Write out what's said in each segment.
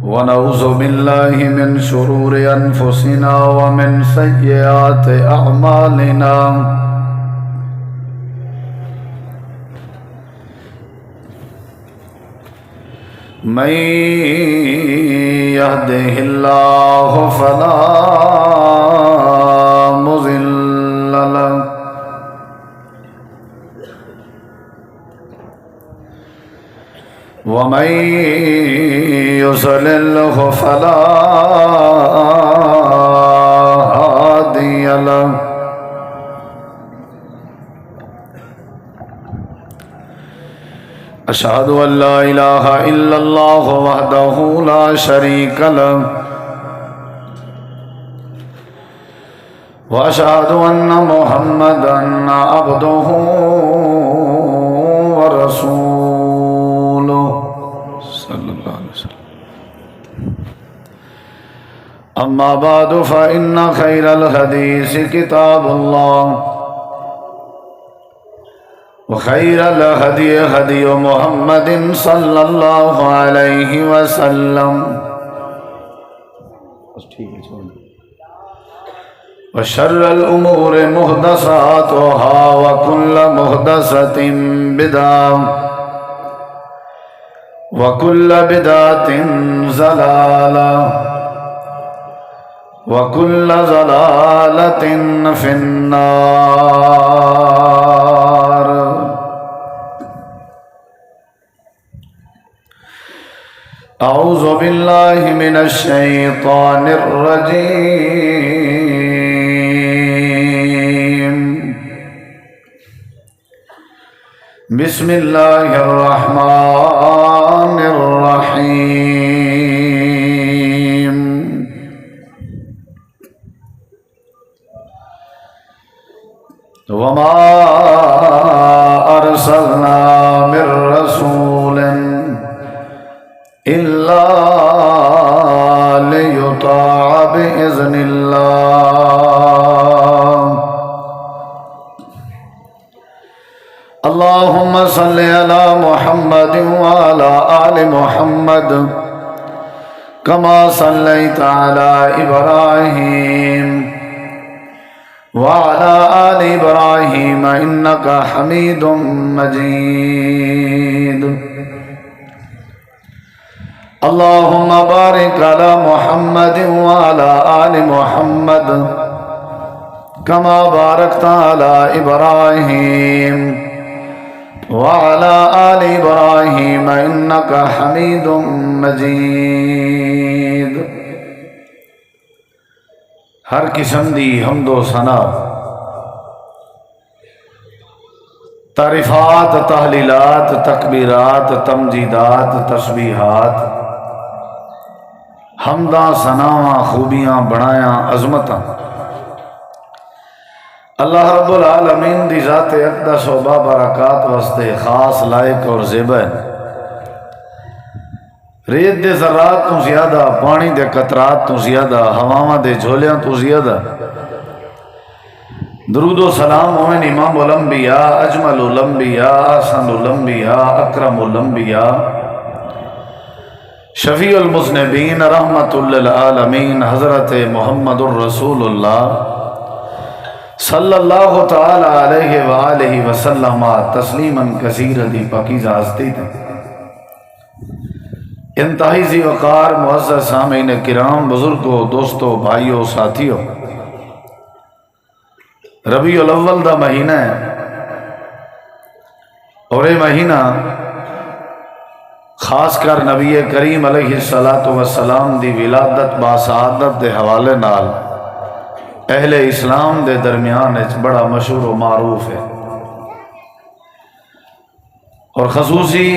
ونعوذ بالله من شرور أنفسنا ومن سيئات أعمالنا من يهده الله فلا مضل له ومن يضلل فلا هادي له أشهد أن لا إله إلا الله وحده لا شريك له وأشهد أن محمدا عبده ورسوله صلى الله عليه وسلم أما بعد فإن خير الحديث كتاب الله وخير الهدي هدي محمد صلى الله عليه وسلم وشر الأمور محدثاتها وكل محدثة بدعة وكل بدعة ضلالة وكل ضلالة في النار. أعوذ بالله من الشيطان الرجيم. بسم الله الرحمن الرحيم. وما أرسلنا من رسول إلا ليطاع بإذن الله. اللهم صل على محمد وعلى آل محمد كما صليت على إبراهيم وعلى آل إبراهيم إنك حميد مجيد. اللهم بارك على محمد وعلى آل محمد كما باركت على إبراهيم وعلى آل إبراهيم إنك حميد مجيد. ہر قسم دی حمد و ثنا، تعریفات، تحلیلات، تکبیرات، تمجیدات، تسبیحات، حمداں، ثناواں، خوبیاں، بڑایاں، عظمتاں اللہ رب العالمین دی ذات اقدس و بابرکات واسطے خاص، لائق اور زیبا ہے. ریت دے ذرات تو زیادہ، پانی دے قطرات تو زیادہ، ہواواں دے جھولیاں تو زیادہ درود و سلام ہوئن امام الانبیاء، اجمل الانبیاء، احسن الانبیاء، اکرم الانبیاء، شفیع المذنبین، رحمت للعالمین، حضرت محمد الرسول اللہ صلی اللہ تعالی علیہ وآلہ وسلم تسلیما کثیرا دی پاکیزہ ہستی تھا. انتہائی ذی وقار معزز سامعین کرام، بزرگوں، دوستوں، بھائیوں، ساتھیوں، ربیع الاول دا مہینہ ہے اور یہ مہینہ خاص کر نبی کریم علیہ السلام دی ولادت باسعادت دے حوالے نال اہل اسلام دے درمیان بڑا مشہور و معروف ہے، اور خصوصی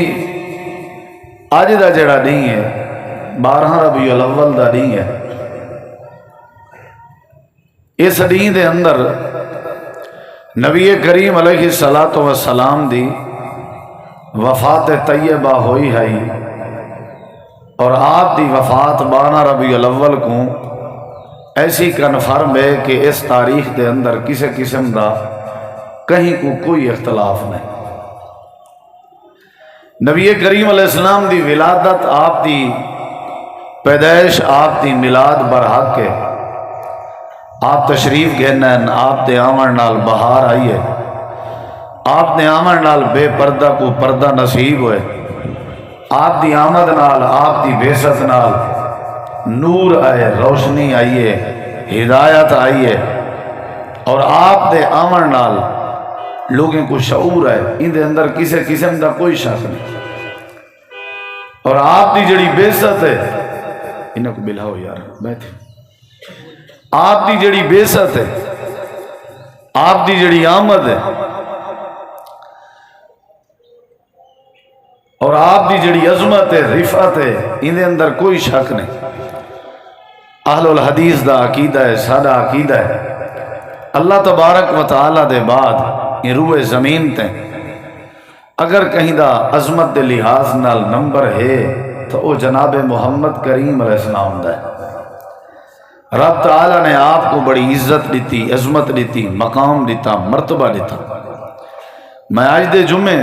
آج دا جڑا دن ہے 12 ربیع الاول دا دن ہے. اس دن دے اندر نبی کریم علیہ السلام دی وفات طیبہ ہوئی ہے، اور آپ دی وفات 12 ربیع الاول کو ایسی کنفرم ہے کہ اس تاریخ دے اندر کسی قسم دا کہیں کو کوئی اختلاف نہیں. نبی کریم علیہ السلام دی ولادت آپ دی پیدائش آپ دی میلاد برحق ہے، آپ تشریف گھنن، آپ دے آمن نال بہار آئی ہے، آپ دے آمن نال بے پردہ کو پردہ نصیب ہوئے، آپ دی آمد نال، آپ دی بعثت نال نور آئے، روشنی آئی ہے، ہدایت آئی ہے، اور آپ دے آمن نال لوگوں کو شعور ہے، ان دے اندر کسی قسم دا کوئی شک نہیں۔ اور آپ دی جڑی بعثت ہے، انہوں کو بلاؤ یار بیٹھے، آپ دی جڑی بعثت ہے، آپ دی جڑی آمد ہے، اور آپ دی جڑی عظمت ہے، رفعت ہے، ان دے اندر کوئی شک نہیں۔ اہل الحدیث دا عقیدہ ہے، سادہ عقیدہ ہے، اللہ تبارک و تعالی دے بعد یہ روح زمین تے اگر کہیں دا عظمت دے لحاظ نال نمبر ہے تو وہ جناب محمد کریم علیہ السلام دا ہے۔ رب تعالی نے آپ کو بڑی عزت دیتی، عظمت دیتی، مقام دیتا، مرتبہ دیتا۔ میں آج دے جمعے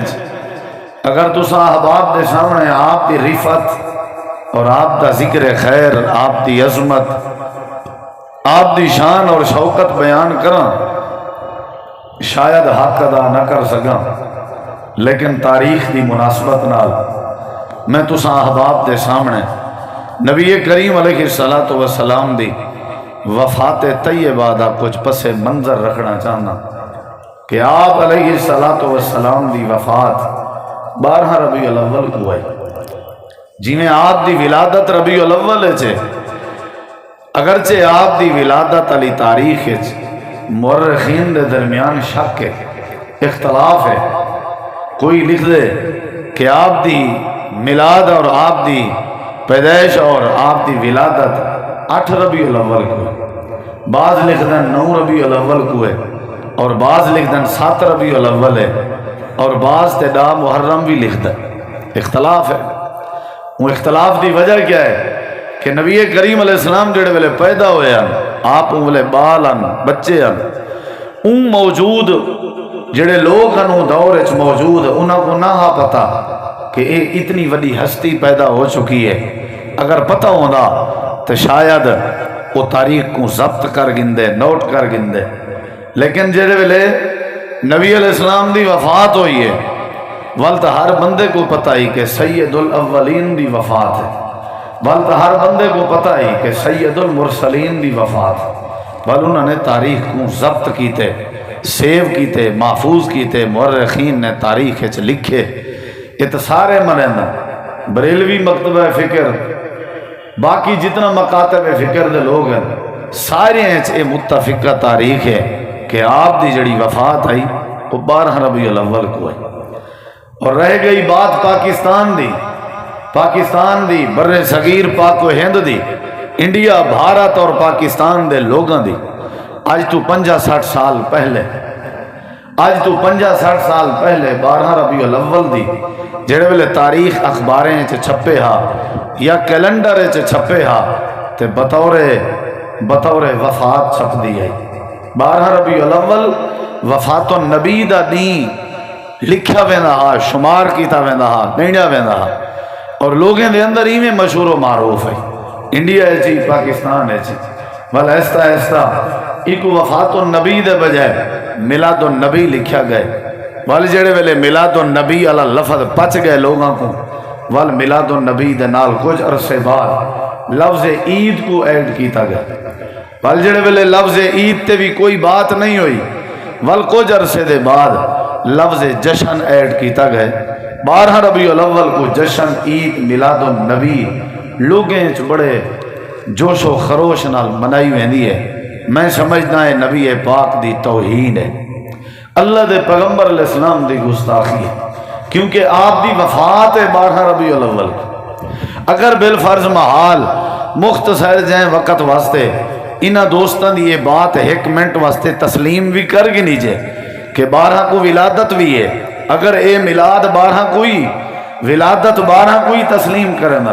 اگر تسا احباب دے سامنے آپ دی رفعت اور آپ دا ذکر خیر، آپ دی عظمت، آپ دی شان اور شوکت بیان کراں، شاید حق ادا نہ کر سکاں، لیکن تاریخ دی مناسبت نال میں تسا احباب دے سامنے نبی کریم علیہ السلام دی وفات طیبہ دا کچھ پس منظر رکھنا چاہنا کہ آپ علیہ السلام دی وفات 12 ربیع الاول کو ہے، جنہیں آپ دی ولادت ربیع الاول ہے، اگرچہ آپ دی ولادت علی تاریخ ہے، مورخین دے درمیان شک ہے، اختلاف ہے۔ کوئی لکھ دے کہ آپ دی میلاد اور آپ دی پیدائش اور آپ دی ولادت 8 ربیع الاول کو ہے، بعض لکھ دیں 9 ربیع الاول کو ہے، اور بعض لکھ دیں 7 ربیع الاول ہے، اور بعض تدا محرم بھی لکھ دیں۔ اختلاف ہے۔ وہ اختلاف دی وجہ کیا ہے کہ نبی کریم علیہ السلام جڑے ویلے پیدا ہوئے ہیں، آپ ویلے بال ہیں، بچے ہیں، ان موجود جڑے لوگ ہیں دور اچ موجود، انہاں کو نہ پتا کہ یہ اتنی وڈی ہستی پیدا ہو چکی ہے۔ اگر پتہ ہونا تو شاید وہ تاریخ کو ضبط کر گندے، نوٹ کر گندے، لیکن جڑے ویلے نبی علیہ السلام دی وفات ہوئی ہے، والتا ہر بندے کو پتہ ہی کہ سید الاولین دی وفات ہے، والتا ہر بندے کو پتہ ہی کہ سید المرسلین دی وفات ہے، بل انہوں نے تاریخ کو ضبط کیتے، سیو کیتے، محفوظ کیتے، مورخین نے تاریخ اچ لکھے۔ یہ تو سارے منن بریلوی مکتبہ فکر، باقی جتنا مکاتب فکر دے لوگ ہیں، سارے اچ یہ متفقہ تاریخ ہے کہ آپ دی جڑی وفات آئی وہ 12 ربیع الاول کو ہے۔ اور رہ گئی بات پاکستان دی بر صغیر پاک و ہند دی، انڈیا، بھارت اور پاکستان دے لوگاں دی، آج تو 50-60 سال پہلے، 12 ربیع الاول دی جڑے ویلے تاریخ اخباریں چ چھپے ہا یا کیلنڈر چ چھپے ہا تے بطور وفات چھپ دی ہے۔ 12 ربیع الاول وفات النبی دا دین لکھا ویندا ہا، شمار کیتا ویندا ہا، گنیا ویندا ہا، اور لوگوں دے اندر ہی میں مشہور و معروف ہے، انڈیا ہے پاکستان ہے، بل ایستا ایک وفات النبی دے بجائے میلاد النبی لکھا گئے، وال جڑے ویلے میلاد النبی علی لفظ پچ گئے لوگوں کو، وال میلاد النبی دے نال کچھ عرصے بعد لفظ عید کو ایڈ کیتا گیا، وال جڑے ویلے لفظ عید تے بھی کوئی بات نہیں ہوئی، وال کچھ عرصے دے بعد لفظ جشن ایڈ کیتا گئے۔ 12 ربیع الاول کو جشن، عید، میلاد النبی لوگیں بڑے جوش و خروش نال منائی ویندی ہے۔ میں سمجھنا ہے نبی پاک دی توہین ہے، اللہ دے پیغمبر علیہ السلام دی گستاخی ہے، کیونکہ آپ دی وفات ہے 12 ربیع الاول۔ اگر بالفرض محال مختصر جائیں وقت واسطے انہاں دوستاں دی یہ بات 1 منٹ واسطے تسلیم بھی کر گی نیجے کہ 12 کو ولادت بھی ہے، اگر اے میلاد 12 کوئی ولادت 12 کوئی تسلیم کرنا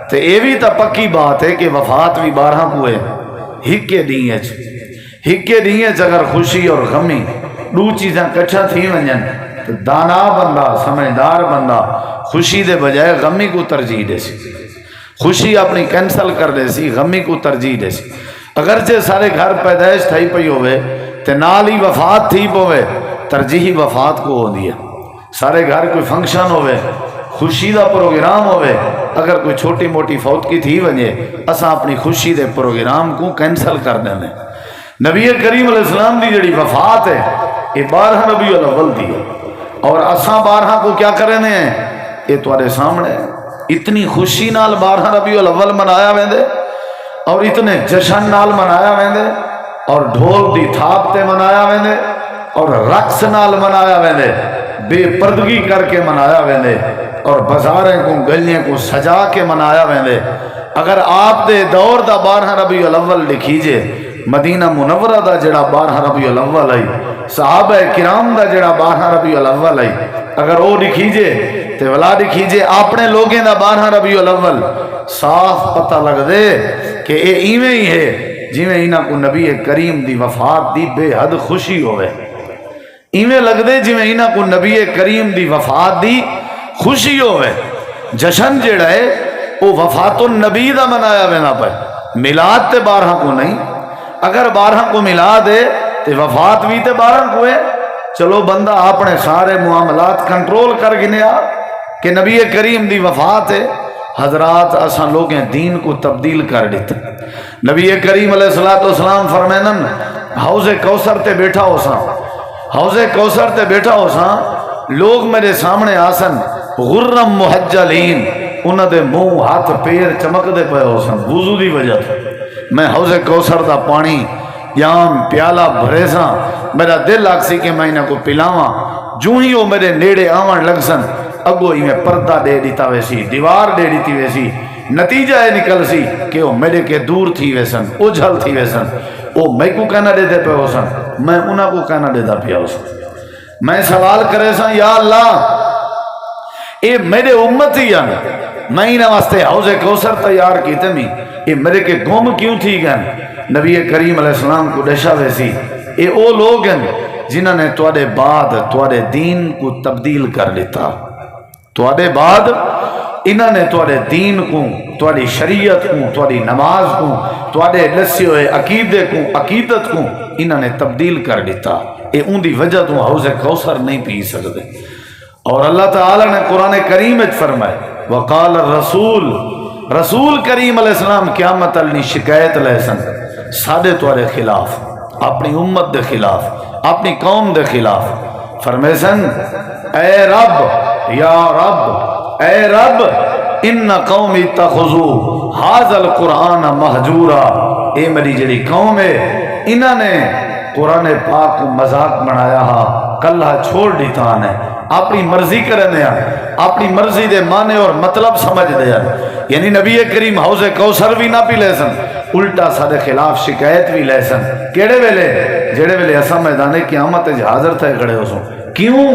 تو یہ بھی تو پکی بات ہے کہ وفات بھی 12 کو ہے۔ ہکے دیئے اگر خوشی اور غمی دو چیزاں کچھا تھی ونجن تو دانا بندہ، سمجھدار بندہ خوشی دے بجائے غمی کو ترجیح دے سی، خوشی اپنی کینسل کر دے سی، غمی کو ترجیح دے سی۔ اگرچہ سارے گھر پیدائش تھائی پئی ہوئے تے نال ہی وفات تھی پوے، ترجیحی وفات کو ہو دیا۔ سارے گھر کوئی فنکشن ہوئے، خوشی دا پروگرام ہوئے، اگر کوئی چھوٹی موٹی فوت کی تھی ونجے اساں اپنی خوشی دے پروگرام کو کینسل کر دینے۔ نبی کریم علیہ السلام دی جڑی وفات ہے یہ 12 ربیع الاول دی ہے، اور اساں 12 کو کیا کرنے ہیں یہ تمہارے سامنے ہے۔ اتنی خوشی نال 12 ربیع الاول منایا ویندے، اور اتنے جشن نال منایا ویندے، اور ڈھول دی تھاپ تے منایا ویندے، اور رقص نال منایا ویندے، بے پردگی کر کے منایا ویندے، اور بازاریں کو گلیاں کو سجا کے منایا ویندے۔ اگر آپ دے دور دا 12 ربیع الاول لکھیجے، مدینہ منورہ دا جڑا 12 ربیع الاول آئی، صحابہ کرام دا جڑا 12 ربیع الاول آئی، اگر وہ لکھیجے تے ولا لکھیجے اپنے لوگیں دا 12 ربیع الاول، صاف پتہ لگ دے کہ اے ایویں ہی ہے جویں انہاں کو نبی کریم دی وفات دی بے حد خوشی ہوئے، ایویں لگ دے جویں انہاں کو نبی کریم دی وفات دی خوشی ہوئے۔ جشن جڑا ہے وہ وفات النبی دا منایا وینا پہ، میلاد تے 12 کو نہیں۔ اگر 12 کو میلاد ہے تے وفات بھی تے 12 کو ہے، چلو بندہ اپنے سارے معاملات کنٹرول کر گنیا کہ نبی کریم دی وفات ہے۔ حضرات اساں لوگیں دین کو تبدیل کر دیتے۔ نبی کریم علیہ السلام فرمینن حوض کوثر تے بیٹھا ہو ساں، حوض کوثر تے بیٹھا ہو ساں، لوگ میرے سامنے آسن غرم محجلین، انہاں دے منہ ہاتھ پیر چمک دے پے ہو سن وضو دی وجہ سے۔ میں حوض کوثر دا پانی جام پیالہ بھرے ساں، میرا دل آکسی کہ میں انہاں کو پلاواں، جو ہی وہ میرے نیڑے آون لگ سن اگو ہی میں پردہ دے دیتا ویسی، دیوار دے دیتی ویسی، نتیجہ ہے نکل سی کہ وہ میرے کے دور تھی ویسن، اجھل تھی ویسن، وہ میں کو کہنا دے دے پہ ہو سن، میں انہاں کو کہنا دے دا پیا ہو سن۔ میں سوال کرے سا یا اللہ اے میرے امت ہی آنے، میں انہاں واسطے حوض کوثر تیار کیتے میں، اے میرے کے گم کیوں تھی گئے؟ نبی کریم علیہ السلام کو ڈشا ویسی، اے او لوگ ہیں جنہوں نے توڑے بعد توڑے دین کو تبدیل کر لیتا، توڑے بعد انہوں نے توڑے دین کو، توڑی شریعت کو، توڑی نماز کو، توڑے لسی ہوئے عقیدے کو، عقیدت کو انہوں نے تبدیل کر لیتا۔ اے ان دی وجہ تو حوض کوثر نہیں پی سکتے۔ اور اللہ تعالیٰ نے قرآن کریم میں فرمائے وقال الرسول، رسول کریم علیہ السلام قیامت علی شکایت لے سن سادے توڑے خلاف، اپنی امت دے خلاف، اپنی قوم دے خلاف، فرمائے سن اے رب یا رب، اے رب ان قومی اتخذو ھذا القرآن مہجورا، اے میری جڑی قوم ہے انہوں نے قرآن پاک کو مذاق بنایا ہا، کلہ چھوڑ دیتا نے، اپنی مرضی کرنے ہیں، اپنی مرضی دے معنی اور مطلب سمجھ دیا، یعنی نبی کریم حوض کوثر بھی نہ پی لے سن، الٹا سارے خلاف شکایت بھی لے سن۔ کیڑے ویلے؟ جڑے ویلے اساں میدان قیامت حاضر تھے کھڑے ہو سو۔ کیوں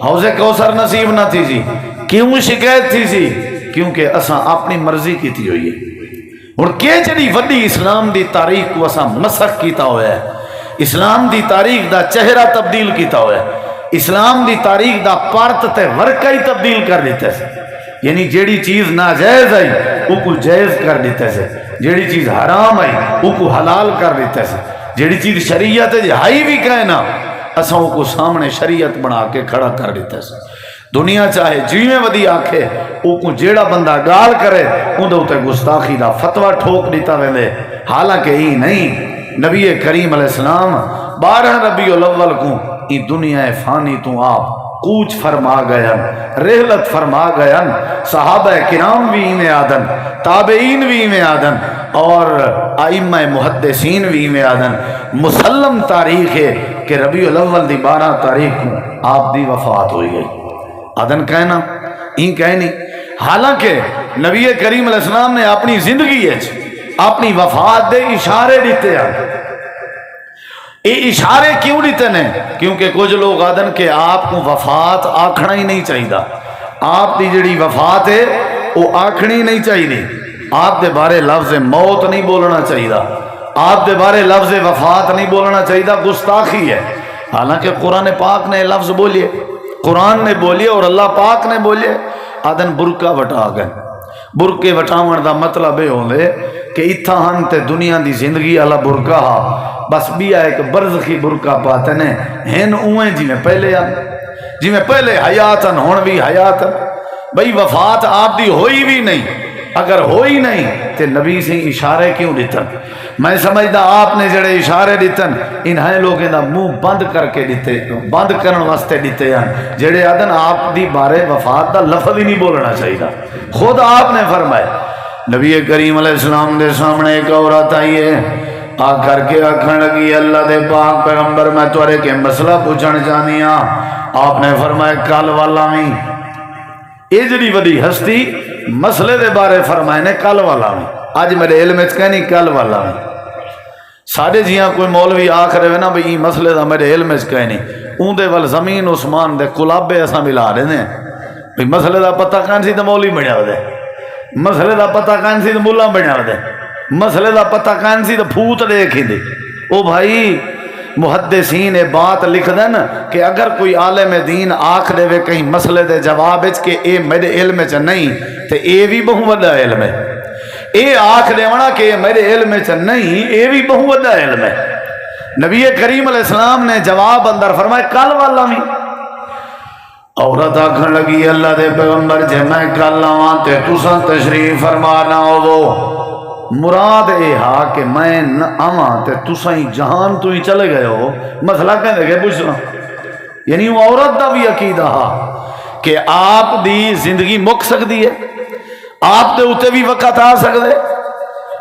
حوض کوثر نصیب نہ تھی سی؟ کیوں شکایت تھی سی؟ کیونکہ اساں اپنی مرضی کی تھی ہوئی ہے۔ اور کہ جڑی وڈی اسلام دی تاریخ کو اساں مسخ کیتا ہوا ہے، اسلام دی تاریخ دا چہرہ تبدیل کیتا ہوا ہے، اسلام دی تاریخ دا پارت تے ورکہ ہی تبدیل کر دیتے سے، یعنی جیڑی چیز ناجائز آئی وہ کو جائز کر دیتے سے، جیڑی چیز حرام آئی وہ کو حلال کر دیتے سے، جیڑی چیز شریعت ہے ہائی بھی کہنا اساں وہ کو سامنے شریعت بنا کے کھڑا کر دیتے سے۔ دنیا چاہے جیویں ودی آکھے وہ کو جیڑا بندہ گال کرے اندھے ہوتے گستاخی دا فتوہ ٹھوک دیتا ویندے، حالانکہ ہی نہیں۔ نبی کریم علیہ السلام 12 ربیع الاول کو ای دنیا فانی تو آپ کوچ فرما گیا، رحلت فرما گیا، صحابہ کرام بھی میں آدن، تابعین بھی میں آدن، اور ائمہ محدثین بھی میں آدن۔ مسلم تاریخ ہے کہ ربیع الاول دی 12 تاریخ کو آپ دی وفات ہوئی گئی۔ آدن کہنا ہی کہنی، حالانکہ نبی کریم علیہ السلام نے اپنی زندگی ہے اپنی وفات دے اشارے دیتے ہیں۔ یہ اشارے کیوں دیتے ہیں؟ کیونکہ کچھ لوگ آدن کہ آپ کو وفات آکھنا ہی نہیں چاہیے، آپ دی جڑی وفات ہے وہ آکھنی نہیں چاہیے، آپ دے بارے لفظ موت نہیں بولنا چاہیے، آپ دے بارے لفظ وفات نہیں بولنا چاہیے، گستاخی ہے۔ حالانکہ قرآن پاک نے لفظ بولیے، قرآن نے بولیے اور اللہ پاک نے بولیے، آدن برکہ وٹا گئے، برقے وٹاون دا مطلب یہ ہوندے کہ اتھا ہن تے دنیا دی زندگی والا برقع ہا، بس بیا ایک برزخی برقع پاتے نے ہن اویں جی میں پہلے جی میں پہلے حیاتن ہون بھی حیاتن. بھئی وفات آپ دی ہوئی بھی نہیں، اگر ہوئی نہیں تے نبی سے اشارے کیوں دیتن؟ میں سمجھدا آپ نے جڑے اشارے دیتن انہیں لوگوں دا منہ بند کر کے دیتے، بند کرن واسطے دیتے ہیں جڑے آدن آپ دی بارے وفات دا لفظ ہی نہیں بولنا چاہیے. خود آپ نے فرمایا. نبی کریم علیہ السلام دے سامنے ایک عورت آئی ہے، آ کر کے آکھن لگی اللہ دے پاک پیغمبر میں تورے کے مسئلہ پوچھن چاہنی ہاں. آپ نے فرمایا کل والا میں یہ جڑی وڈی ہستی مسئلے دے بارے فرمائے نے کل والا میں، آج میرے علم وچ کہنی کل والا میں. ساڑھے جیاں کوئی مولوی آکھ رہے نا بھئی مسئلے دا میرے علم وچ کہنی، اون دے ول زمین عثمان دے کلابے اساں ملا رہے ہیں. بھئی مسئلے دا پتہ کہن سی تے مولوی بنیا دے، مسئلے دا پتہ کہن سی تے مولا بنیا دے، مسئلے دا پتہ کہن سی تے پھوت دیکھی دے. او بھائی محدثین بات لکھ دین کہ اگر کوئی عالم دین آکھ دے وے کہیں مسئلے دے جواب وچ کہ اے میرے علم وچ نہیں تے اے بھی بہت بڑا علم ہے. اے آکھ دے ونا کہ میرے علم وچ نہیں اے بھی بہت بڑا علم ہے. نبی کریم علیہ السلام نے جواب اندر فرمایا کل والا بھی. عورت آکھن لگی اللہ دے پیغمبر جے میں کل آواں تے تساں تشریف فرما نہ ہوو، مراد اے ہا کہ میں نہ آواں تے تساں ہی جہان تو ہی چلے گئے ہو. مسئلہ کہندے کہ پوچھنا یعنی وہ عورت دا بھی عقیدہ ہا کہ آپ دی زندگی مک سکتی ہے، آپ دے اوتے بھی وقت آ سکتے.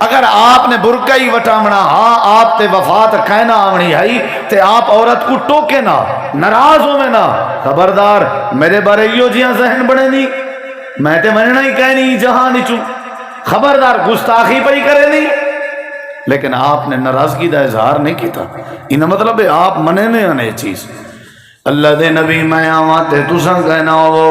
اگر آپ نے برقع ہی وٹامنا ہاں آپ تے وفات کہنا آونی ہے تے آپ عورت کو ٹوکے نہ، ناراض ہوئے نہ. خبردار میرے بارے یو جیاں ذہن بنے نہیں، میں تے مننا ہی کہنی جہاں نہیں چوں، خبردار گستاخی پہ ہی کرے نہیں. لیکن آپ نے ناراضگی دا اظہار نہیں کیتا. ان مطلب ہے آپ منے نہیں آنے چیز. اللہ دے نبی میں آواں تے تساں کہنا ہو.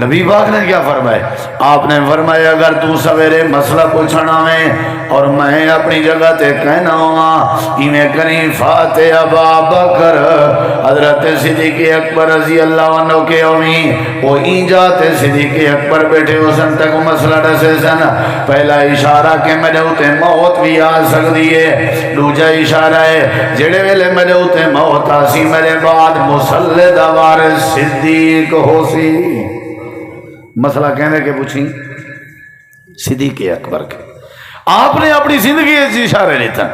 نبی پاک نے کیا فرمایا؟ آپ نے فرمایا اگر تو سویرے مسئلہ پوچھنا میں اور میں اپنی جگہ تے کہنا ہوا ایمیں کریں فاتح ابا بکر حضرت صدیق اکبر رضی اللہ عنہ کے اویں وہ این جاتے صدیق اکبر بیٹھے ہو سن تک مسئلہ ڈسے سن. پہلا اشارہ کہ میرے ہوتے موت بھی آ سکتی ہے، دوجا اشارہ ہے جڑے ویلے میرے ہوتے موت آسی میرے بعد مسلط وارث صدیق ہو سی. مسئلہ کہنے کے پوچھیں صدیق اکبر کے. آپ نے اپنی زندگی سے اشارے لیتا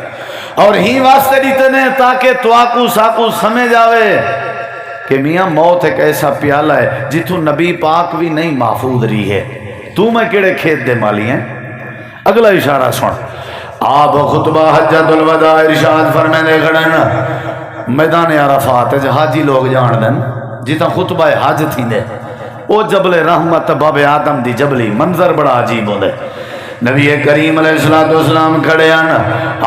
اور ہی واسطے لیتے ہیں تاکہ تواکو ساکو سمجھ آوے کہ میاں موت ایک ایسا پیالہ ہے جتوں نبی پاک بھی نہیں محفوظ رہی ہے. تو میں کیڑے کھیت دے مالی ہیں. اگلا اشارہ سن. آپ خطبہ حجۃ الوداع ارشاد فرمانے کھڑن میدان عرفات حاجی لوگ جان دن جتا خطبہ حج تھی دے او جبل رحمت باب آدم دی جبلی منظر بڑا عجیب ہوندے. نبی کریم علیہ السلام کھڑے ہیں،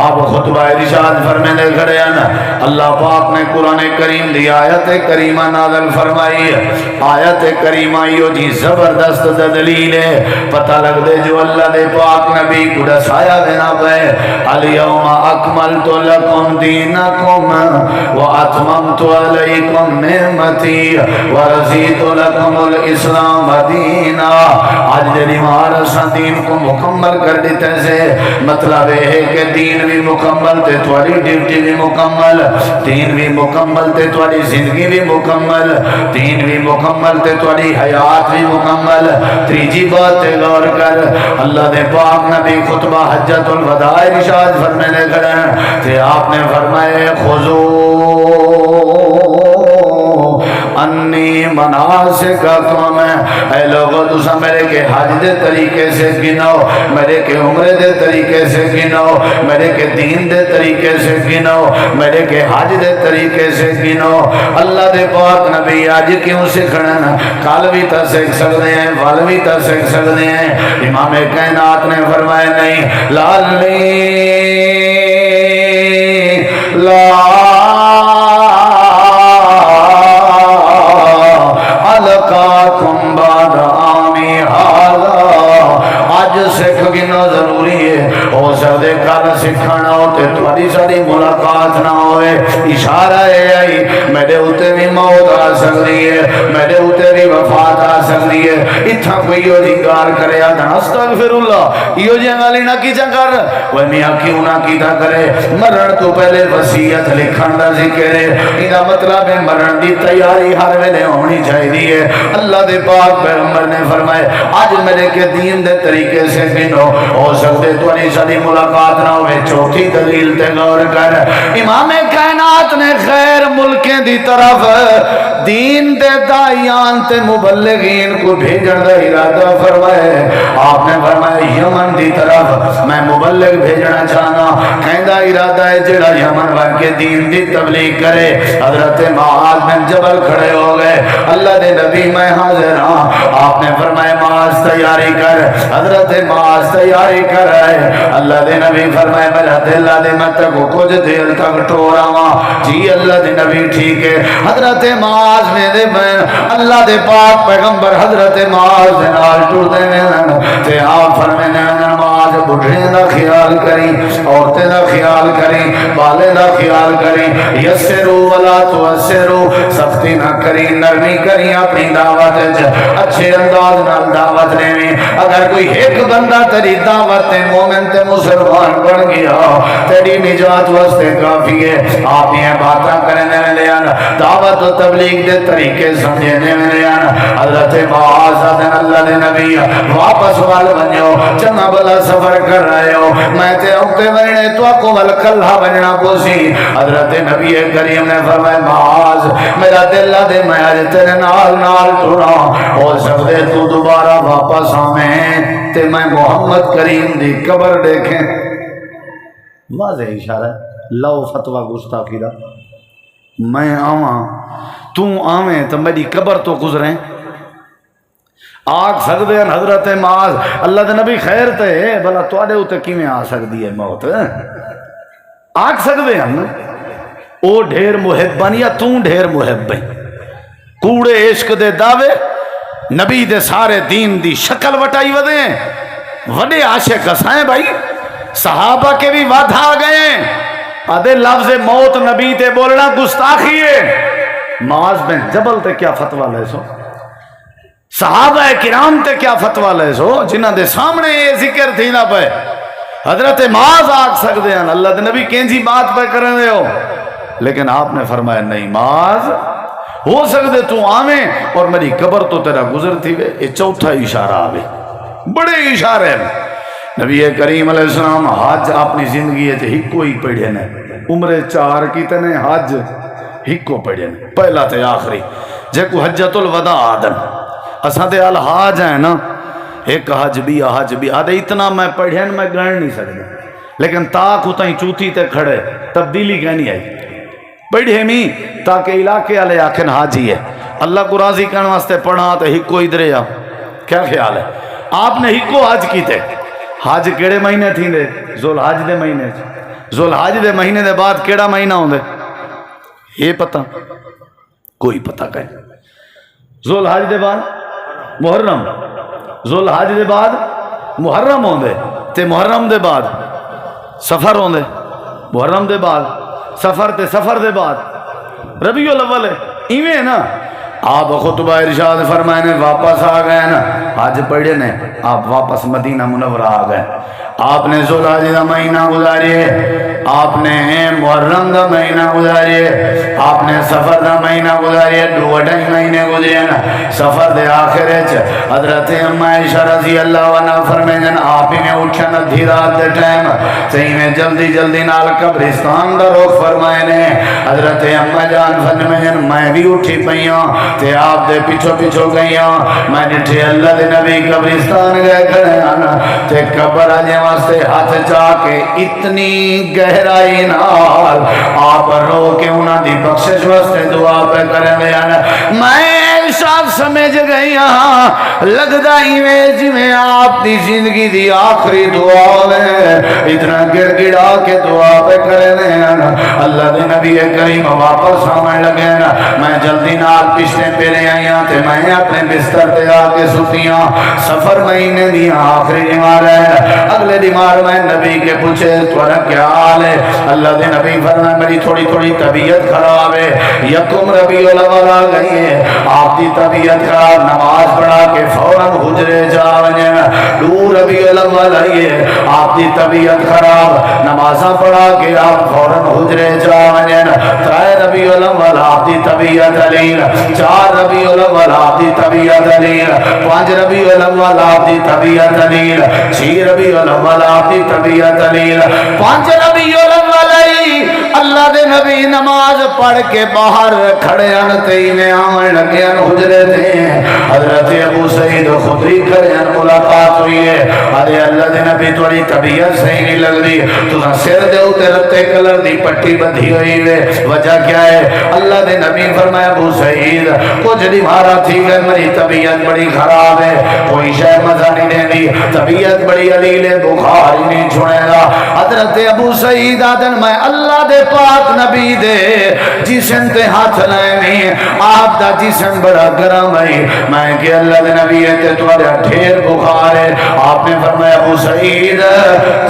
آپ خطبہ ارشاد فرمانے کھڑے ہیں. اللہ پاک نے قرآن کریم دی آیت کریمہ نازل فرمائی. آیت کریمہ یہ جی زبردست دلیل ہے، پتہ لگ دے جو اللہ دے پاک نبی کو دسایا دینا پہ الیوم اکملت لکم دینکم واتممت علیکم نعمتی ورضیت لکم الاسلام دینا. آج دے ہمارا دین کو مکمل کر دیتے سے مطلب ہے کہ دین بھی مکمل تے تھوڑی ڈیوٹی بھی مکمل، دین بھی مکمل تے تھوڑی زندگی بھی مکمل، دین بھی مکمل تے تھوڑی حیات بھی مکمل. تیجی بات غور کر اللہ دے پاک نبی خطبہ حجۃ الوداع ارشاد فرمانے کھڑے تے آپ نے فرمائے خذو انی مناسککم. اے لوگو تسا میرے کے حج دے طریقے سے گنو، میرے کے عمرے دے طریقے سے گنو، میرے کے دین دے طریقے سے گنو، میرے کے حج دے طریقے سے گنو. اللہ دے پاک نبی آج کیوں سکھڑن؟ کل بھی تا سکھ سکتے ہیں، ول بھی تا سکھ سکتے ہیں. امام کائنات نے فرمایا نہیں لالی لا اج سکھ گنا ضروری ہے ہو سکدے کل سکھنا ہو تے تہاڈی ساری ملاقات نہ ہوئے اشارہ ہے آئی میرے اوتے بھی موت آ سکدی ہے میرے اوتے بھی وفات آ سکدی ہے اتھا کوئی ہو دی گال کرے آدھا استغفر اللہ یہ جی گالی نہ کی جا کر وہ میاں کیوں نہ کیتا کرے مرن تو پہلے وصیت لکھن دا ذکر ہے یہ مطلب ہے مرن دی تیاری ہر ویلے ہونی چاہیے اللہ دے پاک پیغمبر نے فرمائے آج میرے کے دین دے طریقے سے گنو ہو سکتے تو نہیں ساری ملاقات نہ ہوئے چوتھی دلیل تے غور کر امام کائنات نے خیر ملکیں دی طرف دین دے دائیان تے مبلغین کو بھیجن دا ارادہ فرمائے آپ نے فرمائے یمن دی طرف میں مبلغ بھیجنا چاہنا کہندہ ارادہ ہے جڑا یمن ور کے دین دی تبلیغ کرے حضرت معاذ بن جبل کھڑے ہو گئے اللہ دے نبی میں حاضر ہاں آپ نے فرمائے معاذ تیاری کر حضرت معاذ تیاری کر رہے اللہ دے نبی فرمائے میرا دل دے میں تک کچھ دیر تک ٹورا ہاں جی اللہ دے نبی ٹھیک ہے حضرت معاذ نے دے میں اللہ دے پاک پیغمبر حضرت معاذ دے نال ٹور دے میں تے آپ فرمائے معاذ بڑھے دا خیال کریں عورتیں دا خیال کریں بالے دا خیال کریں یسرو ولا توسرو سختی نہ کریں نرمی کریں اپنی دعوت اچھے انداز نال دعوت لیں اگر کوئی ایک بندہ تیری دعوت مومن تے مسلمان بن گیا تیری نجات واسطے کافی ہے آپ یہ باتاں کرنے والے ہیں دعوت و تبلیغ دے طریقے سمجھنے والے ہیں حضرت معاذ اللہ دے نبی واپس وال بنو چنگا بلا سفر کر رہے ہو میں تے اوتے ورنے تو کو ول کلھا بننا پوسی حضرت نبی کریم نے فرمایا معاذ میرا دل دے میں اج تیرے نال نال ٹرا ہو سکدے تو دوبارہ واپس آویں تے میں محمد کریم دی قبر دیکھیں واضح اشارہ ہے لو فتوی گستاخی دا میں آواں تو آویں تو میری قبر تو گزریں آگ سکدے ہیں حضرت معاذ اللہ دے نبی خیر تے بھلا تواڈے اوتے کیویں آ سکدی ہے موت آگ سکدے ہیں او ڈھیر محب بن یا تو ڈھیر محب بن کوڑے عشق دے دعوے نبی دے سارے دین دی شکل وٹائی ودے وڈے عاشق اسائیں بھائی صحابہ کے بھی ود آ گئے ادے لفظ موت نبی تے بولنا گستاخی ہے معاذ بن جبل تے کیا فتوی لے سو صحابہ کرام تے کیا فتوی لے سو جنہ دے سامنے یہ ذکر تھی نہ پے حضرت معاذ آگ سکتے ہیں اللہ دے نبی کینجی بات پہ کرنے دے ہو لیکن آپ نے فرمایا نہیں معاذ ہو سکتے تو آویں اور میری قبر تو تیرا گزر تھی وے یہ چوتھا اشارہ آوے بڑے اشارے ہیں نبی کریم علیہ السلام حج اپنی زندگی ہے ہی کوئی پڑھے نے عمر 4 کی تنے حج ہی کو پڑھے نے پہلا تے آخری جے کو حجت الوداع آدن اساں تے الحاج ہیں نا ایک حج بھی آدھے اتنا میں پڑھیں میں گن نہیں سکتے لیکن تاک اتائیں چوتھی تے کھڑے تبدیلی کہنی آئی پڑھے می تاکہ علاقے والے آکھن حاجی ہے اللہ کو راضی کرنے واسطے پڑھا تو ہکو ادھر جا کیا خیال ہے آپ نے ہکو حج کی تھے حج کیڑے مہینے تھی دے ذوالحج دے مہینے ذوالحج دے مہینے دے بعد کیڑا مہینہ ہوں دے یہ پتہ کوئی پتہ کہیں ذوالحج دے بعد محرم ذوالحج دے بعد محرم ہوں دے تے محرم دے بعد سفر ہوں دے محرم دے بعد سفر تے سفر دے بعد ربیع الاول ہے ایویں نا آپ خطبہ ارشاد فرمائے نے واپس آ گئے نا حج پڑھے نے آپ واپس مدینہ منورہ آ گئے آپ نے ذوالحج کا مہینہ گزاریے آپ نے محرم کا مہینہ گزاریے آپ نے سفر کا مہینہ گزاریے 2 مہینے گزرے نا سفر دے آخر حضرت اما عائشہ رضی اللہ عنہ فرمائیں آپ ہی نے اٹھن ادھی رات دے ٹائم صحیح میں جلدی جلدی نال قبرستان دا رخ فرمائے نے حضرت اما جان فرمائیں میں بھی اٹھی پئیاں تے آپ دے پیچھو پیچھو گئیاں میں ڈٹھے اللہ دے نبی قبرستان گئے کھڑے آنا تے قبر آجے واسطے ہاتھ چاہ کے اتنی گہرائی نال آپ رو کے انہاں دی بخشش واسطے دعا پہ کریں لے آنا میں عائشہ سمجھ گئی لگدا ایویں جویں آپ دی زندگی دی آخری دعا ہے، اتنا گر گڑا کے دعا پہ کرنے اللہ دے نبی کریم واپس آنے لگے میں جلدی نال پچھلے پہلے آئیاں تے میں اپنے بستر تے آ کے ستیاں سفر مہینے دی آخری دیوار ہے اگلے دیوار میں نبی کے پوچھے تھوڑا کیا حال ہے اللہ دے نبی فرمائے میری تھوڑی تھوڑی طبیعت خراب ہے یکم ربیع الاول آ گئی ہے آپ کی طبیعت خراب نماز پڑھا کے فوراً حجرے جا ونجن دو ربیع الاول آئی ہے آپ کی طبیعت خراب نمازاں پڑھا کے آپ فوراً حجرے جا ونجن ترائے ربیع الاول آپ کی طبیعت علیل چار ربیع الاول آپ کی طبیعت علیل پانچ ربیع الاول آپ کی طبیعت علیل چھ ربیع الاول آپ کی طبیعت علیل پانچ ربیع الاول اللہ دے نبی نماز پڑھ کے باہر کھڑے ہیں تینے آمن لگے ہیں حجرے تھے حضرت ابو سعید خدری کھڑے ہیں ملاقات ہوئی ہے ارے اللہ دے نبی تھوڑی طبیعت صحیح نہیں لگ رہی تو سر دے ہوتے رتے کلر دی پٹی بدھی ہوئی ہے وجہ کیا ہے اللہ دے نبی فرمایا ابو سعید کچھ دیوارا تھی گئے میری طبیعت بڑی خراب ہے کوئی شے مزہ نہیں دے دی طبیعت بڑی علیل ہے بخار ہی نہیں چھوڑے گا حضرت ابو سعید آدن میں اللہ دے پاک نبی دے جسم تے ہاتھ لائنی آپ دا جسم بڑا گرم ہے میں کہ اللہ دے نبی تے تھوڑا ڈھیر بخار ہے آپ نے فرمایا ابو سعید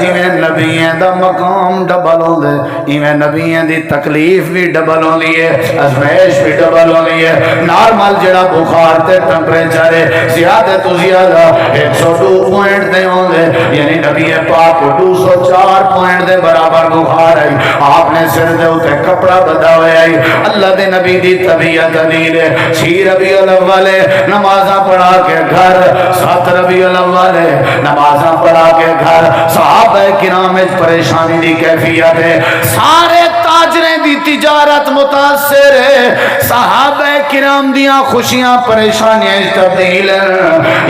جیویں نبییں دا مقام ڈبل ہوں دے ایویں نبییں دی تکلیف بھی ڈبل ہوں لیے ازمیش بھی ڈبل ہوں لیے نارمل جڑا بخار تے ٹمپریچر ہے زیادہ تو زیادہ 102 پوائنٹ دے ہوں دے یعنی نبی پاک کو 204 پوائنٹ دے برابر بخار ہے آپ نے سر دے ہوتے کپڑا بدا ہوئے آئی اللہ دے نبی دی طبیعت علیل ہے 6 ربیع الاول نمازاں پڑھا کے گھر 7 ربیع الاول نمازاں پڑھا کے گھر صحابہ کرام پریشانی دی کیفیت ہے سارے تاجریں دی تجارت متاثر ہے صحابہ کرام دیاں خوشیاں پریشانیاں تبدیل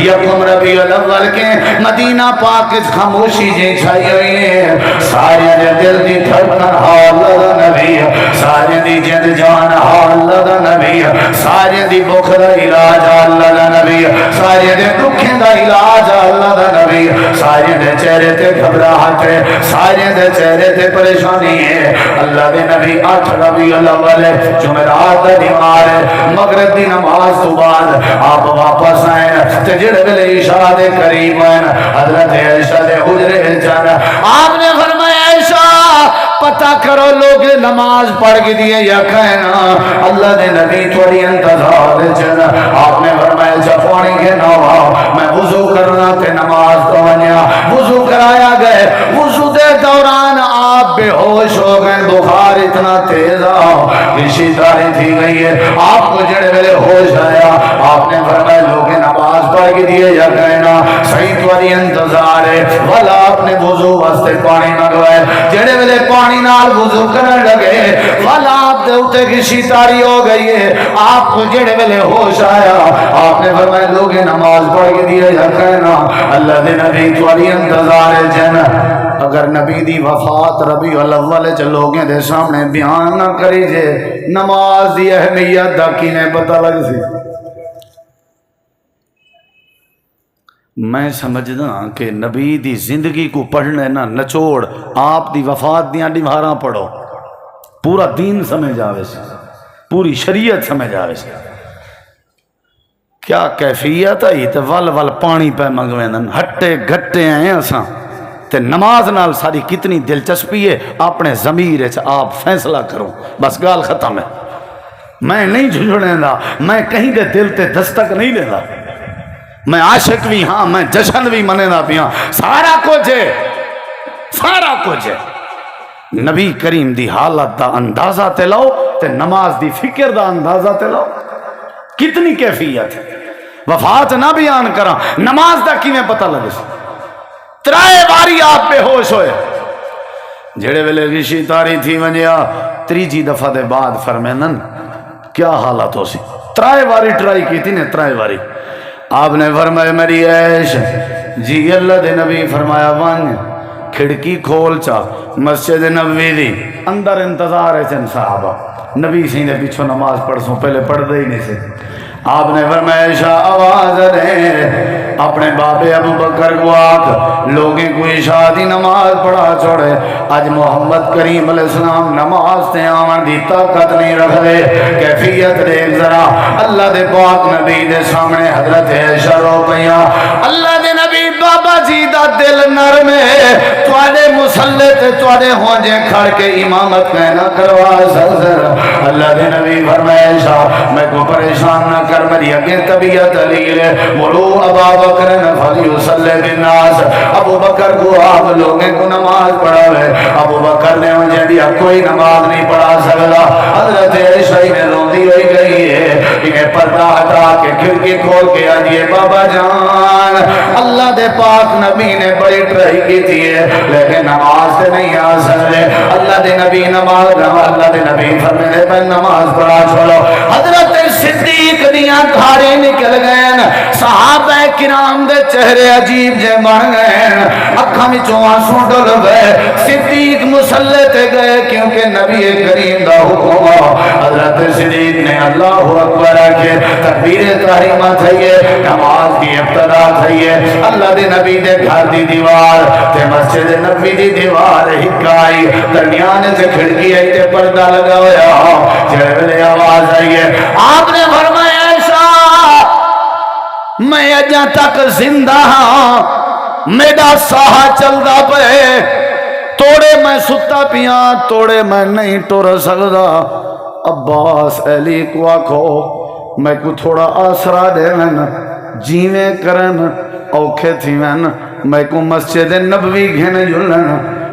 یکم ربیع الاول کے مدینہ پاک خاموشی جی چھائی ہوئی ہے سارے دل دی دھڑکن حال نبی سارے دی جد جان حال نبی سارے دی بخ دا علاج اللہ نبی سارے دے دکھیں دا علاج اللہ نبی سارے دے چہرے تے گھبراہٹ ہے سارے دے چہرے تے پریشانی ہے اللہ دے نبی 8 ربیع الاول جمعرات دا دیوار ہے مغرب دی نماز تو بعد آپ واپس آئے تے جڑے ویلے عشاء دے قریب ہیں حضرت عائشہ دے حجرے جان آپ نے فرمایا عائشہ پتہ کرو لوگ نماز پڑھ کے دیئے یا کہنا اللہ دے نبی تھوڑی انتظار دے چنا آپ نے فرمایا جب پانی کے نوا میں وضو کرنا تے نماز تو ونیا وضو کرایا گئے وضو دے دوران آپ بے ہوش ہو گئے بخار اتنا تیز کسی داری تھی گئی ہے آپ کو جڑے ویلے ہوش آیا آپ نے فرمایا لوگ نماز پڑھ کے دیئے یا کہنا صحیح تھوڑی انتظار ہے والا آپ نے وضو واسطے پانی منگوائے جڑے ویلے پانی نال وضو کرنے لگے والا آپ دے اٹھے کی شیطاری ہو گئی ہے آپ کو جڑے ویلے ہوش آیا آپ نے فرمایا لوگ نماز پڑھ کے دیئے یا کہنا اللہ دے نبی تھوڑی انتظار ہے جن اگر نبی دی وفات ربیع الاول چ لوگیں دے سامنے بیان نہ کری جے نماز دی اہمیت دا کینے پتہ لگ سی میں سمجھدا کہ نبی دی زندگی کو پڑھنے نہ نچوڑ آپ دی وفات دیاں دیواراں پڑھو پورا دین سمجھ آوے سی پوری شریعت سمجھ آوے سی کیا کیفیت آئی تے ول ول پانی پہ منگویں ہٹے گھٹے ہیں اساں تے نماز نال ساری کتنی دلچسپی ہے اپنے ضمیر وچ آپ فیصلہ کرو بس گال ختم ہے میں نہیں جھجھڑیں دا میں کہیں دے دل تے دستک نہیں دے دا میں عاشق بھی ہاں میں جشن بھی منے دا بھی ہاں سارا کچھ ہے نبی کریم دی حالت دا اندازہ تے لاؤ تے نماز دی فکر دا اندازہ تے لاؤ کتنی کیفیت ہے وفات نہ بیان کرا نماز دا کیویں پتہ لگے ترائے باری آپ بے ہوش ہوئے جڑے ویلے رشی تاری تھی ونجیا تریجی دفعہ دے بعد فرمینن کیا حالت ہو سی ترائے باری ٹرائی کی تھی نے ترائے باری آپ نے فرمایا میری عیش جی اللہ دے نبی فرمایا ون کھڑکی کھول چا مسجد نبوی دی اندر انتظار ہے چند صحابہ نبی سی نے پیچھو نماز پڑھ سو پہلے پڑھ دے ہی نہیں سے آپ نے فرمایا شاہ آواز دے اپنے بابے ابو بکر کو آکھ لوگیں کوئی شادی نماز پڑھا چھوڑے آج محمد کریم علیہ السلام نماز تے آمن دی طاقت نہیں رکھ دے کیفیت دیکھ ذرا اللہ دے پاک نبی دے سامنے حضرت عائشہ رو پیا اللہ دے نبی بابا جی دا دل نرم ہے تواڈے مصلی تے تواڈے ہونجے کھڑ کے امامت کہنا کروا سر اللہ دے نبی فرمایا عائشہ میں کو پریشان نہ کر میری اگے طبیعت علیل ہے مرو ابا بکر فلیصلی بالناس ابو بکر کو آپ لوگوں کو نماز پڑھاوے ابو بکر نے مجھے دیا کوئی نماز نہیں پڑھا سکتا حضرت عائشہ نے روندی ہوئی گئی ہے انہیں پردہ ہٹا کے کھڑکی کھول کے آجیے بابا جان اللہ دے پاک نبی نے بڑی ٹرائی کی تھی ہے لیکن نماز سے نہیں آ سکتے اللہ دے نبی نماز اللہ دے نبی فرمائے میں نماز پڑھا چھوڑو حضرت صدیق دیاں دھارے نکل گئے صحابہ کرام دے چہرے عجیب جے بن گئے اکھاں وچوں آنسو ڈل گئے صدیق مصلی تے گئے کیونکہ نبی کریم دا حکم حضرت صدیق نے اللہ اکبر کے تکبیر تحریمہ تھئیے نماز کی ابتدا تھئیے اللہ دے نبی دے گھر دی دیوار تے مسجد نبی دی دیوار ہکائی درمیان سے کھڑکی آئی تے پردہ لگا ہویا جڑے ویلے آواز آئیے آپ نے فرمایا میں اجاں تک زندہ ہاں میرا ساہ چلدا پے توڑے میں ستا پیاں توڑے میں نہیں ٹر سکدا عباس علی کو آکھو میں کو تھوڑا آسرا دے من جیویں کرن اوکھے تھی میں کو مسجد نبوی گھن جلن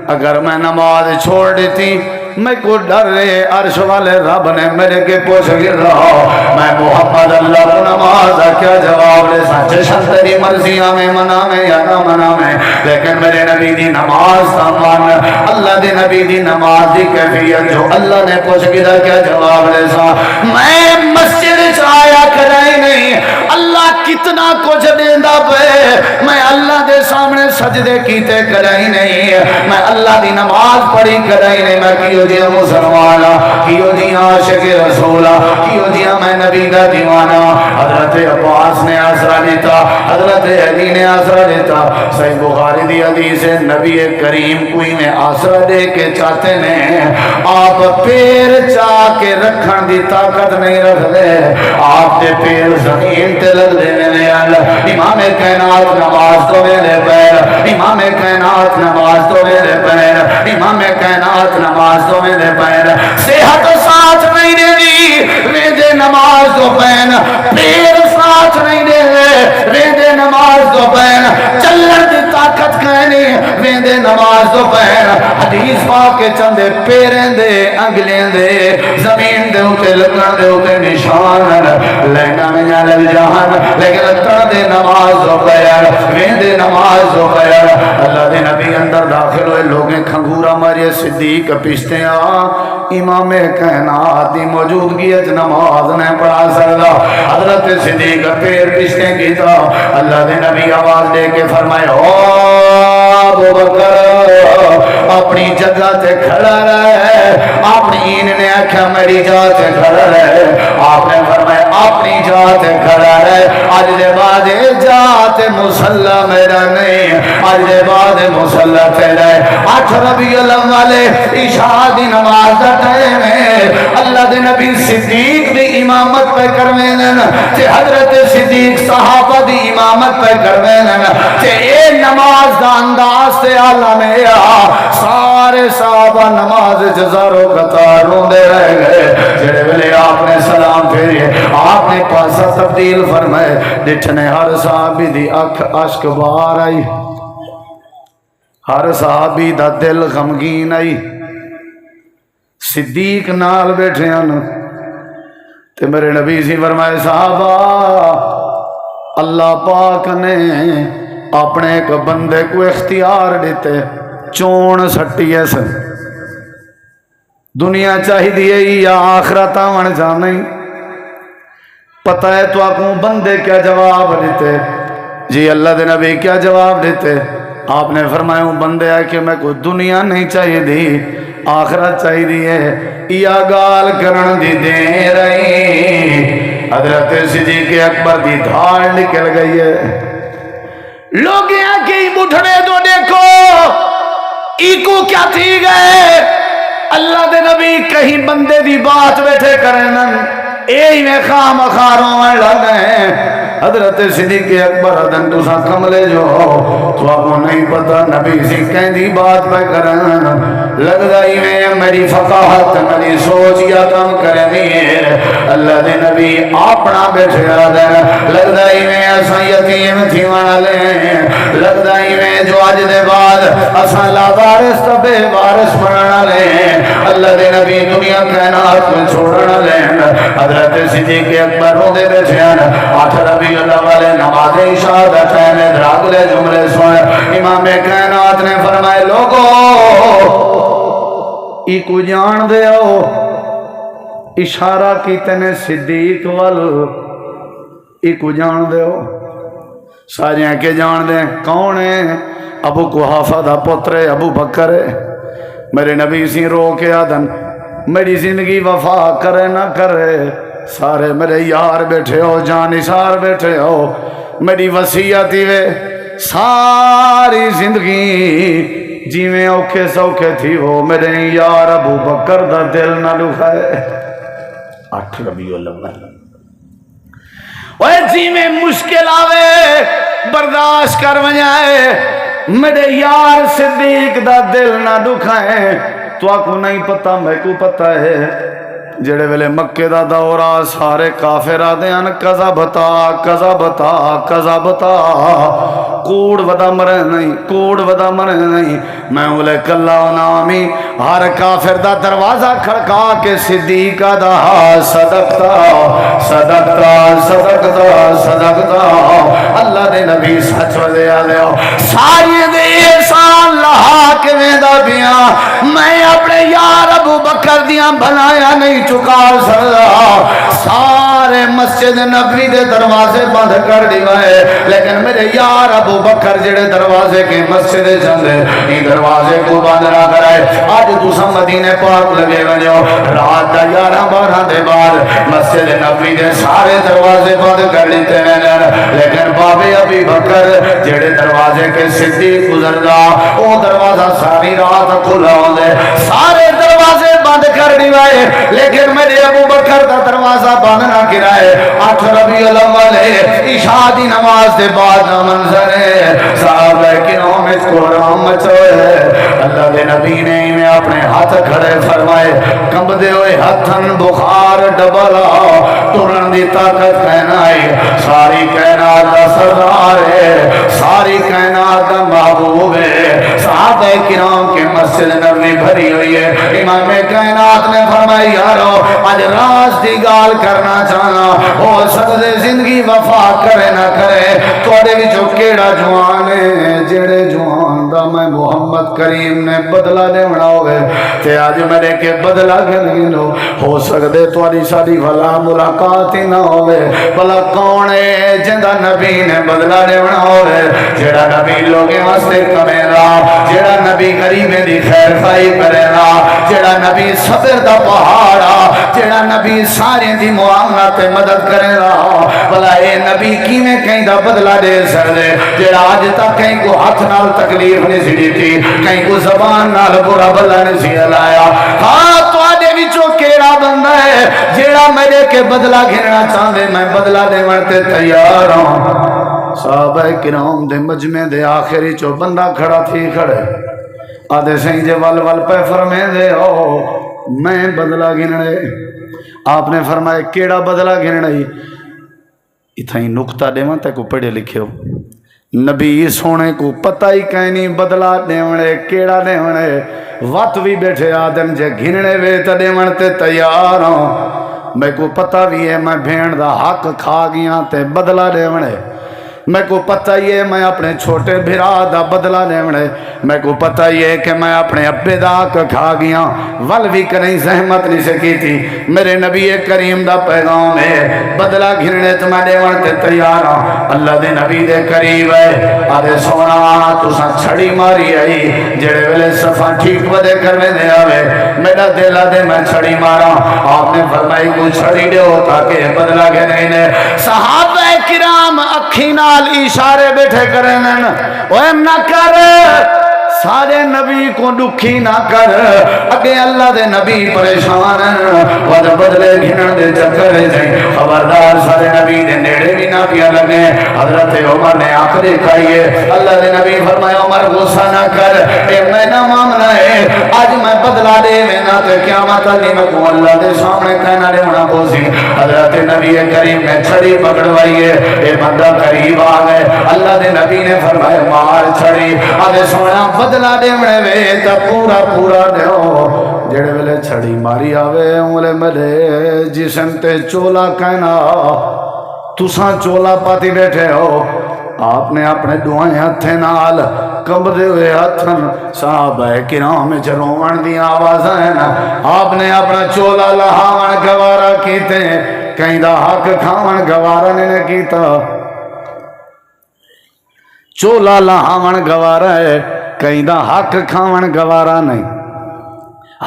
اگر میں نماز چھوڑ دیتی میں کو ڈر رہے عرش والے رب نے میرے کے پوچھ گر رہا میں محمد اللہ کو نماز کیا جواب لے سچے شنتری مرضیاں میں منا میں یا نہ منا میں لیکن میرے نبی دی نماز سامان اللہ دی نبی دی نماز دی کیفیت جو اللہ نے پوچھ گرا کیا جواب لے سا میں مسجد چایا کرائی نہیں اللہ کتنا کچھ دیندہ پہ میں اللہ دے سامنے سجدے کیتے کرائی نہیں میں اللہ دی نماز پڑھی کرائی نہیں میں کیوں دیا مسلمانہ کیوں دیا عاشق رسولہ کیوں دیا میں نبی دا دیوانہ حضرت عباس نے آسرا دیتا حضرت علی نے آسرا دیتا صحیح بخاری دی حدیث ہے نبی کریم کوئی میں آسرا دے کے چاہتے نے آپ پیر چاہ کے رکھن دی طاقت نہیں رکھ دے آپ دے پیر زمین تے لگ دینے لے امام کائنات نماز تو میرے پیر امام کائنات نماز تو میرے پیر امام کائنات نماز تو میرے پیر صحت ساتھ نہیں دے دی ویدے نماز تو پین پیر ساتھ نہیں دے ویدے نماز تو پین چلن دی طاقت کہنی ویدے نماز تو پین حدیث پاک کے چندے پیریں دے انگلیں دے زمین دے ہوتے لگن دے ہوتے نشان لینا میں جانے جہان لیکن اتر دے نماز تو پین ویدے نماز تو پین اللہ دے نبی اندر داخل ہوئے لوگیں کھنگورا مارے صدیق پیشتے ہیں امام کائنات دی موجودگی اچ نماز نے پڑھا سکتا حضرت صدیق پیر پیشتے کی تھا اللہ دے نبی آواز دے کے فرمائے او ابو بکر اپنی جگہ تے کھڑا رہے اپنی نے آکھا میری جگہ تے کھڑا رہے آپ نے فرمایا اپنی جگہ تے کھڑا رہے آج دے بعد جات مسلح میرا نہیں آج دے بعد مسلح تیرا ہے 8 ربیع الاول عشاء دی نماز دا ٹائم ہے اللہ دے نبی صدیق دی امامت پہ کروینن تے حضرت صدیق صحابہ دی امامت پہ کروینن تے اے نماز دا انداز تے عالم ہے سارے صحابہ نماز جزارو قطار روندے رہ گئے جڑے ویلے آپ نے سلام پھیرے آپ نے پاسا تبدیل فرمائے ڈٹھنے ہر صحابی دی اکھ اشک بار آئی ہر صحابی دا دل غمگین آئی صدیق نال بیٹھے ہیں تے میرے نبی سی فرمائے صحابہ اللہ پاک نے اپنے ایک بندے کو اختیار دیتے چون سٹی ایسے دنیا چاہی دیئے یا آخرت آمن جانے پتہ ہے تو آکوں بندے کیا جواب دیتے جی اللہ دے نبی کیا جواب دیتے آپ نے فرمایا ہوں بندے ہے کہ میں کوئی دنیا نہیں چاہیے دی آخرت چاہیے دی ہے یا گال کرن دی دے رہی حضرت صدیق اکبر دی دھاڑ نکل گئی ہے. لوگ یہاں کئی بٹھڑے تو دیکھو ایکو کیا تھی گئے. اللہ دے نبی کہیں بندے دی بات بیٹھے کرنن اے میں خام خاروں میں لگے. حضرت صدیق اکبر ادن تو سا کملے جو تو آپ کو نہیں پتا نبی سے کہیں دی بات پہ کرن لگ دائی میں میری فقاہت میری سوچ یا کم کرنی ہے. اللہ دے نبی اپنا بیٹھے آدھے لگ دائی میں ایسا یتیم تھی والے لگ دائی میں جو آج دے بعد ایسا لا وارث تبے وارث بنانا لے. اللہ دے نبی دنیا کائنات میں چھوڑنا لے. حضرت صدیق اکبر رو دے بیٹھے آٹھ ربی اللہ والے نماز عشاء میں دراغلے جملے سوئے. امام کائنات نے فرمائے لوگو ایکو جان دے ہو. اشارہ کیتے نے صدیق وال ایکو جان دے ہو. سارے کے جان دے کون ہے؟ ابو قحافہ دا پتر ابو بکر ہے. میرے نبی سی رو کے آدن میری زندگی وفا کرے نہ کرے سارے میرے یار بیٹھے ہو جانثار بیٹھے ہو. میری وصیت وے ساری زندگی جی میں اوکھے سوکھے تھی وہ میرے یار ابو بکر دا دل نہ دکھائے. 8 ربیع الاول وہ جی میں مشکل آوے برداشت کر ونجائے میرے یار صدیق دا دل نہ دکھائے. تو آپ کو نہیں پتا میں کو پتا ہے جڑے ویلے مکے دا دورہ سارے کافر آدھے ہیں کذبتا کذبتا کذبتا کوڑ ودا مرے نہیں کوڑ ودا مرے نہیں. میں بولے کلا نامی ہر کافر دا دروازہ کھڑکا کے صدیق دا صدقتا صدقتا صدقتا صدقتا. اللہ دے نبی سچ ودے آلے ہو ساری دے احسان لہا کے ویدہ بیا میں اپنے یار ابو بکر دیاں بنایا نہیں چکا سکتا. سارے مسجد نبوی دے دروازے بند کر دیوائے لیکن میرے یار ابو بکر جڑے دروازے کے مسجد چندے یہ دروازے کو بند نہ کرائے. آج تو سب مدینے پاک لگے بنو رات دا 11-12 دے بعد مسجد نبوی دے سارے دروازے بند کر لیتے ہیں لیکن بابے ابی بکر جڑے دروازے کے صدیق گزردا وہ دروازہ ساری رات کھلا ہوندے سارے دروازے بند کر دیوائے لیکن میرے ابو بکر دا دروازہ بند نہ کرائے. 8 ربیع الاول عشاء دی نماز دے بعد نہ منظر ہے صحابہ کرام اس کو رام مچوئے. اللہ دے نبی نے میں اپنے ہاتھ کھڑے فرمائے کمب دے ہوئے ہتھن بخار ڈبلا ترن دی طاقت کہنائی ساری کائنات دا سردار ہے ساری کائنات دا محبوب ہے. صحابہ کرام کے مسجد نبوی بھری ہوئی ہے. امام کائنات نے فرمائی یارو آج راز دی گال کرنا چاہنا ہو سکتے زندگی وفا کرے نہ کرے توڑے بھی جو کیڑا جوان ہے جڑے جوان دا میں محمد کریم نے بدلہ دے بنا ہوئے تے آج میرے کے بدلہ گنگنو ہو سکتے توڑی ساری بھلا ملاقات ہی نہ ہوئے. بھلا کون ہے جندہ نبی نے بدلہ دے بنا ہوئے جڑا نبی لوگیں واسطے کرے گا جڑا نبی غریبیں دی خیر خائی کرے گا جڑا نبی صبر دا پہاڑا جڑا نبی سارے دی معاملات مدد کرے گا. بھلا اے نبی کی میں کہیں دا بدلہ دے سکتے جڑا آج تک کہیں کو ہاتھ نال تکلیف نہیں سی تھی کہیں کو زبان نال برا بلا نہیں سی لایا. ہاں تو آدھے بھی چوکیڑا بندہ ہے جڑا میرے کے بدلہ گھرنا چاہتے میں بدلہ دے مرتے تیار ہوں. صحابہ کرام دے مجمع دے آخری چو بندہ کھڑا تھی کھڑے آدھے سہیں جے ول ول پہ فرمے دے ہو میں بدلہ گھنڑے. آپ نے فرمائے کیڑا بدلہ گھنڑے اتھائی نکتہ دے ماں تے کو پڑھے لکھے ہو نبی سونے کو پتہ ہی کہیں نہیں بدلہ دیونے کیڑا دیونے وقت بھی بیٹھے آدم جے گھنڑے وے تا دیونے تے تیار ہوں. میں کو پتہ بھی ہے میں بھین دا حق کھا گیا تے بدلہ دیونے میں کو پتہ ہی ہے میں اپنے چھوٹے بھرا دا بدلہ لیونے، میں کو پتہ ہی ہے کہ میں اپنے ابے دا کھا گیا، ول بھی کریں زحمت نہیں سکی تھی۔ میرے نبی کریم دا پیغام ہے بدلہ گھرنے تو میں دیوان تے تیار ہوں۔ اللہ دے نبی دے قریب ہے آدھے سونا تساں چھڑی ماری آئی جڑے ویلے صفا ٹھیک ودے کرنے دے آوے میرا دل آدھے میں چھڑی مارا۔ آپ نے فرمائی کو چھڑی دے ہو تاکہ بدلہ گھرنے۔ صحابہ کرام اکھی نال اشارے بیٹھے کریں اوہ نہ کر سارے نبی کو دکھی نہ کر، اگے اللہ دے نبی پریشان ود بدلے گھنن دے چکر جائیں، خبردار سارے نبی دے نیڑے بھی نہ پیا لگے۔ حضرت عمر نے آخری کہیے اللہ دے نبی فرمایا عمر غصہ نہ کر، اے میں نہ معاملہ ہے آج میں بدلہ دے میں نہ تو قیامت علی میں کو اللہ دے سامنے کہنا دے ہونا پوسی۔ حضرت نبی کریم نے چھڑی پکڑوائیے، اے بندہ قریب آ گئے، اللہ دے نبی نے فرمایا مار چھڑی، آدھے سونا بدلہ دے میں تا پورا پورا دیو۔ جڑے ویلے چھڑی ماری آوے انگلے ملے جسم تے چولا کہنا تساں چولا پاتی بیٹھے ہو۔ آپ نے اپنے دعائیں ہتھے نال کمبدے ہوئے ہتھن صحابہ کرام چروان دی آواز ہے نا، آپ نے اپنا چولا لہاون گوارا کیتے کہیں دا حق کھاون گوارا نے کیتا۔ چولا لہاون گوارا ہے کہیں دا حق کھاون گوارا نہیں،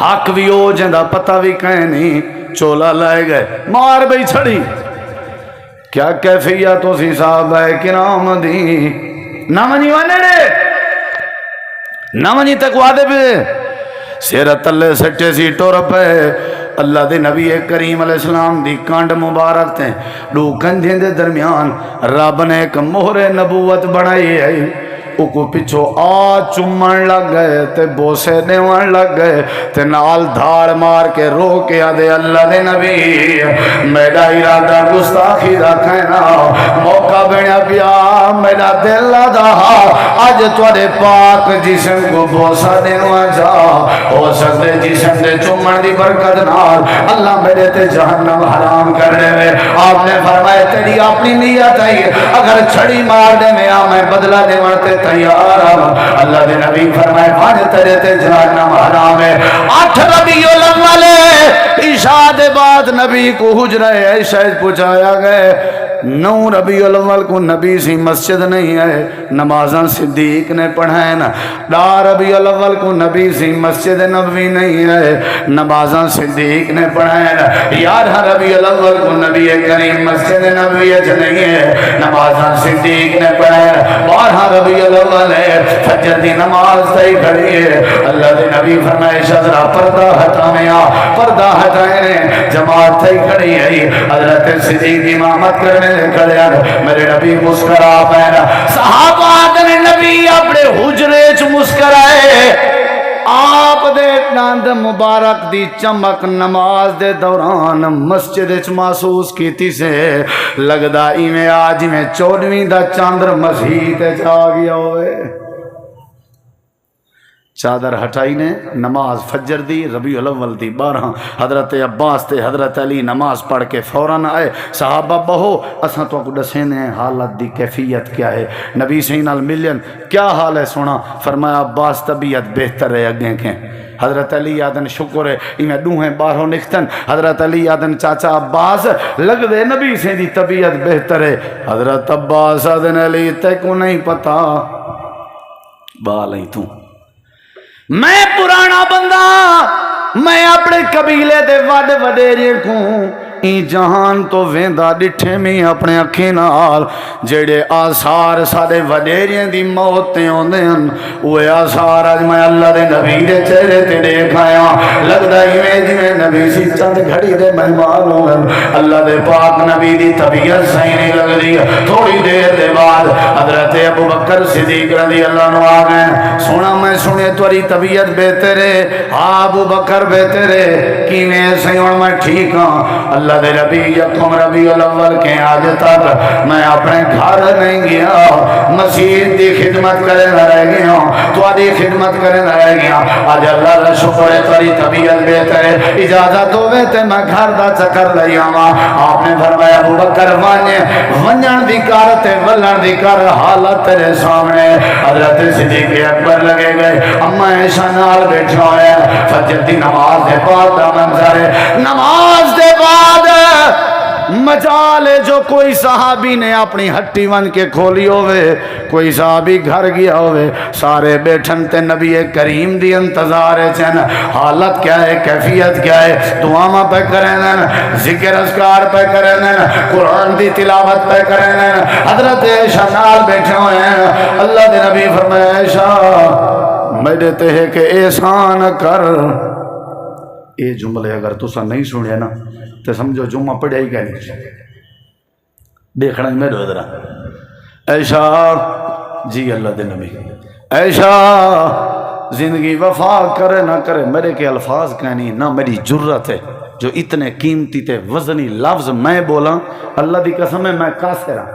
حق بھی ہو جندہ پتہ بھی کہیں نہیں، چولا لائے گئے مار بھئی چھڑی۔ کیا کیفیتوں سی صحابہ کرام دی نہ منی وانڑے نہ منی تک وعدے پہ سیرت اللہ سٹے سی ٹور پہ اللہ دے نبی کریم علیہ السلام دی کانڈ مبارک تے دو کندھیں دے درمیان رب نے ایک مہر نبوت بڑھائی ہے۔ او کو پچھو آ چمن لگ گئے تے بوسے دیوان لگ گئے تے نال دھاڑ مار کے رو کے آدھے اللہ دے نبی میرا ارادہ گستاخی دا کہنا موقع بنیا پیا میرا دل دا آج توڑے پاک جسم کو بوسا دیوان جا ہو سکتے جسم دے چمن دی برکت نال اللہ میرے تے جہنم حرام کرنے میں۔ آپ نے فرمائے تیری اپنی نیت ہے اگر چھڑی مار دے میں میں بدلہ دیوان تے تیار۔ اللہ دے نبی فرمائے فانے تیرے تے جہنم حرام ہے۔ 8 ربیع الاول عشاء دے بعد نبی کو حجرہ عائشہ پہنچایا گئے۔ 9 ربیع الاول کو نبی سی مسجد نہیں ہے، نمازاں صدیق نے پڑھائیں۔ 10 ربیع الاول کو نبی سی مسجد نبوی نہیں ہے، نمازاں صدیق نے پڑھائیں۔ 11 ربیع الاول کو نبی کریم مسجد نبوی نہیں ہے، نمازاں صدیق نے پڑھائیں۔ 12 ربیع الاول ہے، فجر دی نماز تئی کھڑی ہے۔ اللہ دے نبی فرمائے شذرا پردہ ہٹانے آ، پردہ ہٹائے جماعت تئی کھڑی ہے۔ حضرت صدیق امامت کرنے کھڑے میرے نبی مسکرا پہنا صحابہ نے نبی اپنے حجرے چ مسکرائے۔ آپ دے دند مبارک دی چمک نماز دے دوران مسجد چ محسوس کیتی سے لگدا ایویں آج میں 14ویں دا چاندر مسیح تے جا گیا ہوئے۔ چادر ہٹائی نے نماز فجر دی ربیع الاول دی 12۔ حضرت عباس تے حضرت علی نماز پڑھ کے فوراً آئے۔ صحابہ بہو اساں تو کو دسینے حالت دی کیفیت کیا ہے، نبی صحیح نال ملین کیا حال ہے سونا؟ فرمایا عباس طبیعت بہتر ہے اگیں کے۔ حضرت علی آدن شکر ہے انہیں دوہیں باہروں نکتن۔ حضرت علی آدن چاچا عباس لگ دے نبی سے دی طبیعت بہتر ہے۔ حضرت عباس آدن علی تے کو نہیں پتا بالیں تو میں پرانا بندہ، میں اپنے قبیلے دے وڈ وڈیرے کو این جہان تو ویندا ڈٹھے میں اپنے اکھیں نال جڑے آثار سارے وڈیریاں دی موت تے اوندے ہن اوے آثار اج میں اللہ دے نبی دے چہرے تے دیکھ آیا۔ لگدا ایویں جویں نبی سی چند گھڑی دے مہمان ہون۔ اللہ دے پاک نبی دی طبیعت صحیح نہیں لگدی۔ تھوڑی دیر دے بعد حضرت ابو بکر صدیق رضی اللہ عنہ آ گئے۔ سونا میں سنے تیری طبیعت بہتر ہے؟ ہاں ابو بکر بہتر ہے، کیویں سی ہن میں ٹھیک ہاں۔ اللہ اللہ دے نبی یکم ربیع الاول کے آج تک میں اپنے گھر نہیں گیا، مسجد دی خدمت کرے نہ رہ گیا، تواڈی خدمت کرے نہ رہ گیا۔ آج اللہ دا شکر ہے تیری طبیعت بہتر ہے، اجازت ہوے تے میں گھر دا چکر لے آواں۔ آپ نے فرمایا ابو بکر ونجن دی کر تے ولن دی کر، حالت تیرے سامنے۔ حضرت صدیق اکبر لگے گئے، اما عائشہ نال بیٹھا ہویا ہے، فجر دی نماز دے بعد دا منظر ہے، نماز دے بعد مجالے جو کوئی صحابی نے اپنی ہٹی ون کے کھولی ہوئے، کوئی صحابی گھر گیا ہوئے، سارے بیٹھن تے نبی کریم دی انتظار چن۔ حالت کیا ہے، کیفیت کیا ہے؟ دعاواں پہ کریں، ذکر اذکار پہ کریں، قرآن دی تلاوت پہ کریں۔ حضرت عائشہ نال بیٹھے ہوئے ہیں، اللہ دے نبی فرمایا عائشہ میرے تے ہے کہ احسان کر۔ یہ جملے اگر تسا نہیں سنے نا تو سمجھو جمعہ پڑھیا ہی کہ نہیں، دیکھنا ہی میرے ادھر عائشہ جی اللہ دے نبی عائشہ زندگی وفا کرے نہ کرے، میرے کے الفاظ کہنی نہ میری جرت ہے جو اتنے قیمتی تے وزنی لفظ میں بولا۔ اللہ دی قسم ہے میں کافر ہاں،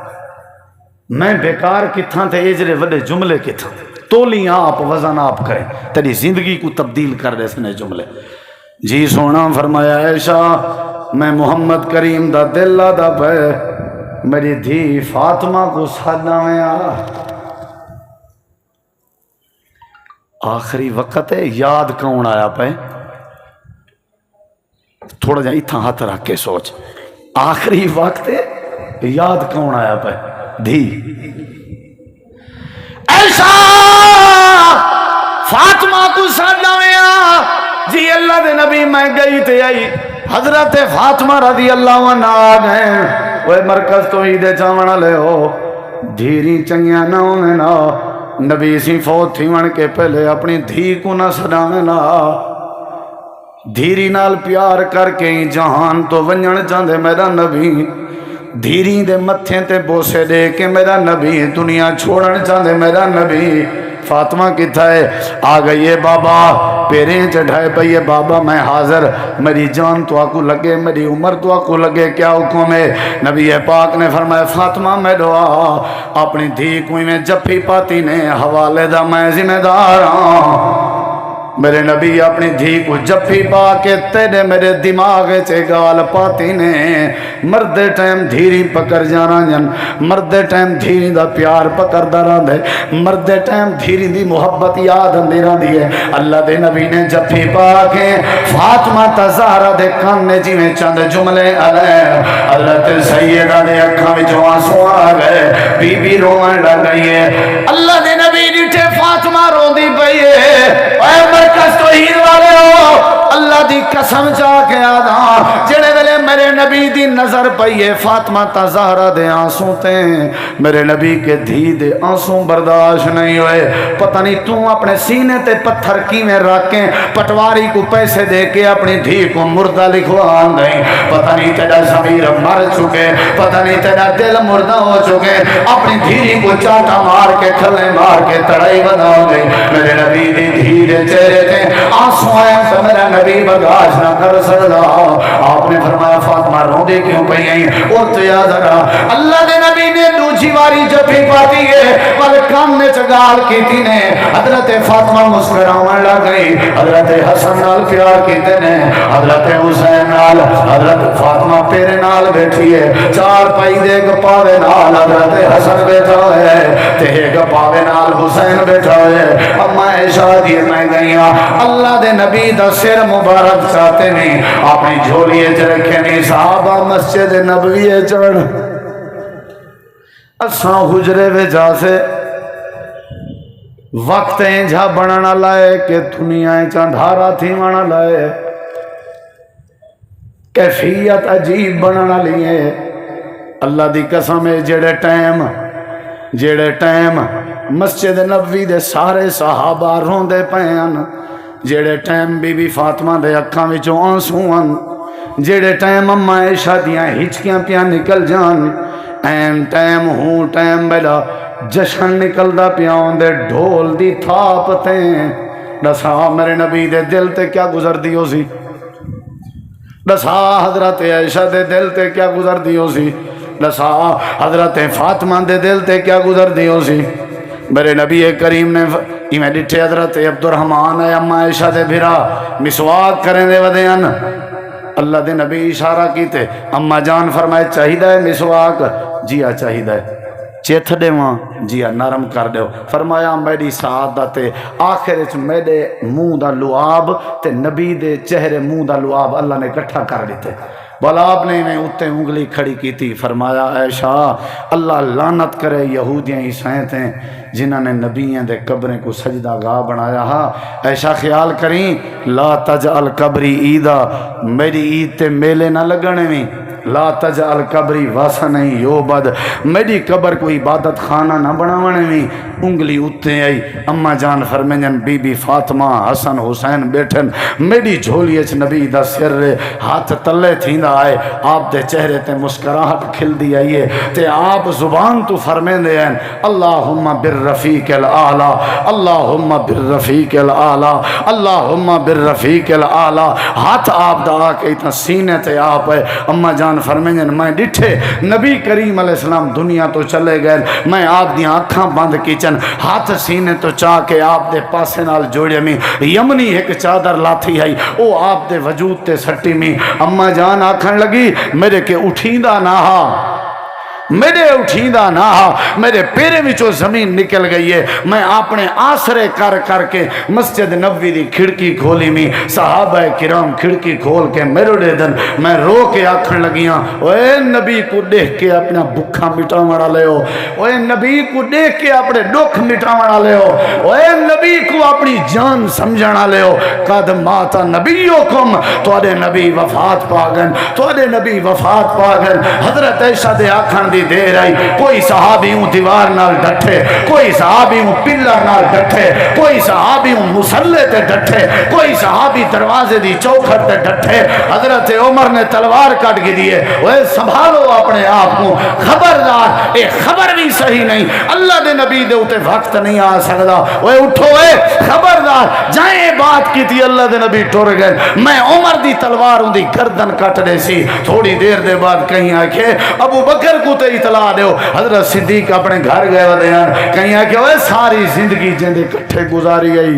میں بیکار کتھاں تے اجرے وڈے جملے کتھاں، تولی آپ وزن آپ کریں، تیری زندگی کو تبدیل کر رہے سنے جملے۔ جی سونا فرمایا عائشہ میں محمد کریم دا دل دا پہ میری دھی فاطمہ کو سادہ میں آخری وقت ہے، یاد کون آیا پہ؟ تھوڑا جا اتھا ہاتھ رکھ کے سوچ، آخری وقت ہے، یاد کون آیا پہ؟ دھی عائشہ فاطمہ کو سادہ میں جی اللہ دے نبی میں گئی تے آئی، حضرت فاطمہ رضی اللہ عنہ آ گئے، وہ مرکز تو ہی دے جاونا لے ہو دھیری چنگیاں نہ ہونے نا، نبی سی فوت تھی من کے پہلے اپنی دھی کو نہ سڑانے نا، دھیری نال پیار کر کے جہان تو ونجن چاندے میرا نبی، دھیری دے متھیں تے بوسے دے کے میرا نبی دنیا چھوڑن چاندے میرا نبی۔ فاطمہ کتھا ہے؟ آ گئی ہے بابا، پیریں چڑھائے پئیے بابا میں حاضر، میری جان تو آکو لگے، میری عمر تو آکو لگے، کیا حکم ہے؟ نبی پاک نے فرمایا فاطمہ میں دعا اپنی دھی کوئی میں جپی پاتی نے حوالے دا میں ذمہ دار ہاں۔ میرے نبی اپنی دھی کو جپی پا کے تیرے میرے دماغ چے گال پاتی نے، مرد ٹائم دھیری پکڑ جانا جن، مرد ٹائم دھیری دا پیار پکڑ دارا دے، مرد ٹائم دھیری دی محبت یاد اندیرہ دیئے۔ اللہ دے نبی نے جپی پا کے فاطمہ تزارہ دے کاننے جی میں چند جملے علیہ، اللہ تے سیدہ دے اکھاں میں جو آنسو آ گئے، بی بی روان لگ گئی ہے۔ اللہ دے نبی نیٹھے فاطمہ رو دی پئی ہے، اے مرکز تو ہیر والے ہو اللہ دی قسم چاہ کے آدھا جڑے ویلے میرے نبی دی نظر پئیے فاطمہ تزہرہ دے آنسوں تے میرے نبی کے دھی دے آنسوں برداشت نہیں ہوئے۔ پتہ نہیں تو اپنے سینے تے پتھر کی میں رکھیں، پٹواری کو پیسے دے کے اپنی دھی کو مردہ لکھوان دیں، پتہ نہیں تیرا ضمیر مر چکے، پتہ نہیں تیرا دل مردہ ہو چکے، اپنی دھی کو چاٹا مار کے کھلے مار کے تڑائی بنا دیں۔ میرے نبی دی دھی دے چہرے تے آنسوں آئے تو میرا نبی برداشت نہ کر سکتا۔ آپ نے فرمایا فاطمہ رو دے کیوں پئی ہیں؟ اٹھ یا ذرا۔ اللہ دے نبی نے دوسری باری جپی پاتی ہے والے کان میں چگال کی تھی نے، حضرت فاطمہ مسکراون لگ گئی، حضرت حسن نال پیار کیتے نے، حضرت حسین نال، حضرت فاطمہ پیرے نال بیٹھی ہے، چار پائی دے گپاوے نال حضرت حسن بیٹھا ہے تے گپاوے نال حسین بیٹھا ہے۔ اما عائشہ دی میں گئیاں اللہ دے نبی دا سر مبارک چاہتے نہیں، اپنی جھولیے چ رکھے نہیں، صحابہ مسجد نبوی چڑھ اساں حجرے وچ جا سے وقت جھا بننا لائے کہ دنیا چاندھارا تھی مانا لائے، کیفیت عجیب بننا لیے۔ اللہ دی قسم ہے جڑے ٹائم مسجد نبوی دے سارے صحابہ روندے پین، جڑے ٹائم بی بی فاطمہ دے اکھاں وچوں آنسو آن، جڑے ٹائم اما عائشہ دیاں ہچکیاں پیاں نکل جان، این ٹائم ہوں ٹائم بیلا جشن نکل دا پیاں دے ڈھول دی تھاپ تیں، دسا میرے نبی دے دل تے کیا گزر دیو سی؟ دسا حضرت عائشہ دے دل تے کیا گزر دیو سی، دسا حضرت فاطمہ دے دل تے کیا گزر دیو سی۔ میرے نبی کریم نے میں ڈٹھے حضرت عبد الرحمن ہے اما عائشہ دے بھرا مسواک کریں دے ودیان، اللہ دے نبی اشارہ کیتے، اما جان فرمائے چاہیدہ ہے مسواک؟ جی ہاں چاہیدہ ہے۔ چیتھ دے وہاں؟ جی ہاں نرم کر دیو۔ فرمایا میری سعادت آخر وچ میرے منہ دا لعاب تے نبی دے چہرے منہ دا لعاب اللہ نے اکٹھا کر دیتے۔ بولا آپ نے میں اتے انگلی کھڑی کی تھی، فرمایا عائشہ اللہ لعنت کرے یہودیاں عیسائیں تھے جنہوں نے نبیوں دے قبریں کو سجدہ گاہ بنایا ہا۔ عائشہ خیال کریں لا تجعل قبری عیدا، میری عید تے میلے نہ لگنے میں، لا تجعل قبری واسا نہیں یوبد، میری قبر کو عبادت خانہ نہ بناونے میں۔ انگلی اتے آئی، اما جان فرمائیں بی بی فاطمہ حسن حسین بیٹھن، میری جھولی اچ نبی دا سر ہاتھ تلے تھیندا آئے، آپ دے چہرے تے مسکراہٹ کھل دی آئیے تے آپ زبان تو فرمائیں دے ہیں اللہم بالرفیق الاعلی، اللہم بالرفیق الاعلی، اللہم بالرفیق الاعلی۔ ہاتھ آپ دا آکے اتنا سینے تے آپ ہے۔ اما جان فرمائیں میں ڈٹھے نبی کریم علیہ السلام دنیا تو چلے گئے، میں آپ دیاں آنکھاں بند کیچن، ہاتھ سینے تو چاہ کے آپ دے پاسے نال جوڑے میں یمنی ایک چادر لاتی ہے او آپ دے وجود تے سٹی میں۔ اما جان آکھن لگی میرے کے اٹھیندہ نہ ہا، میرے اٹھیندہ نہ ہا، میرے پیرے وچوں زمین نکل گئی ہے۔ میں اپنے آسرے کر کر کے مسجد نبوی دی کھڑکی کھولی میں، صحابہ کرام کھڑکی کھول کے میرے دے دن میں رو کے آکھن لگیاں اوے نبی کو دیکھ کے اپنا بکھا مٹاونا لے ہو، اوے نبی کو دیکھ کے اپنے دکھ مٹاونا لے ہو، اوے نبی کو اپنی جان سمجھنا لے ہو۔ قد ماتا نبیوکم، توڑے نبی وفات پاگن، توڑے نبی وفات پاگن۔ حضرت عائشہ دے آکھن دی دیر آئی، کوئی صحابی ہوں دیوار نال ڈٹھے، کوئی صحابی ہوں پلر نال ڈٹھے، کوئی صحابی ہوں مسلح تے ڈٹھے، کوئی صحابی دروازے دی چوکھٹ تے ڈٹھے۔ حضرت عمر نے تلوار کٹ کے دیے، وہ سنبھالو اپنے آپ کو، خبردار اے خبر بھی صحیح نہیں، اللہ دے نبی دے اتے وقت نہیں آ سکتا، وہ اٹھو اے خبردار جائیں بات کی تھی، اللہ دے نبی ٹر گئے، میں عمر دی تلوار ہوں دی گردن کٹ دے سی۔ تھوڑی دیر دے بعد کہیں آکے ابو بکر کو تے اطلاع دیو، حضرت صدیق اپنے گھر گئے ودیان، کہیں آکے وہ ساری زندگی جندے کٹھے گزاری گئی،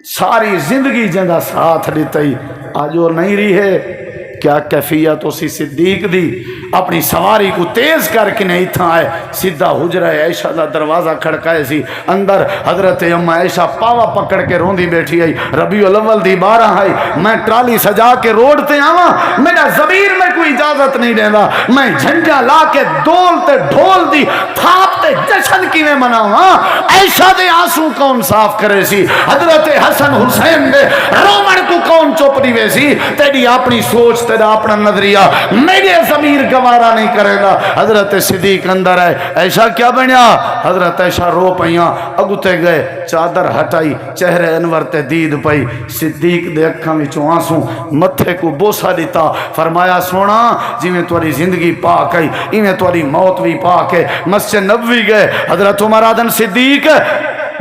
ساری زندگی جندہ ساتھ دیتا ہی، آج وہ نہیں رہی ہے۔ کیا کیفیت اسی صدیق دی، اپنی سواری کو تیز کر کے نہیں تھا آئے، سیدھا حجرہ عائشہ دا دروازہ کھڑکائے سی، اندر حضرت اما عائشہ پاوا پکڑ کے روندی بیٹھی آئی، ربیع الاول دی 12 آئی، میں ٹرالی سجا کے روڈ تے آواں، میرا ضمیر میں کوئی اجازت نہیں دینا، میں جھنڈا لا کے دول تے ڈھول دی تھاپ تے جشن کی میں مناواں، عائشہ دے آنسو کون صاف کرے سی، حضرت حسن حسین دے رومن کو کون چپ دیوے سی، تیری اپنی سوچ تیرا اپنا نظریہ میرے ضمیر گوارا نہیں کرے گا۔ حضرت صدیق اندر ہے، عائشہ کیا بنیا؟ حضرت عائشہ رو پئیاں، اگتے گئے چادر ہٹائی، چہرے انور تے دید پئی، صدیق دے اکھاں وچوں آنسو، متھے کو بوسا دیتا، فرمایا سونا جی میں تمہاری زندگی پاک آئی ایویں تمہاری موت بھی پاک ہے۔ مسجد نبوی گئے، حضرت عمر آدن صدیق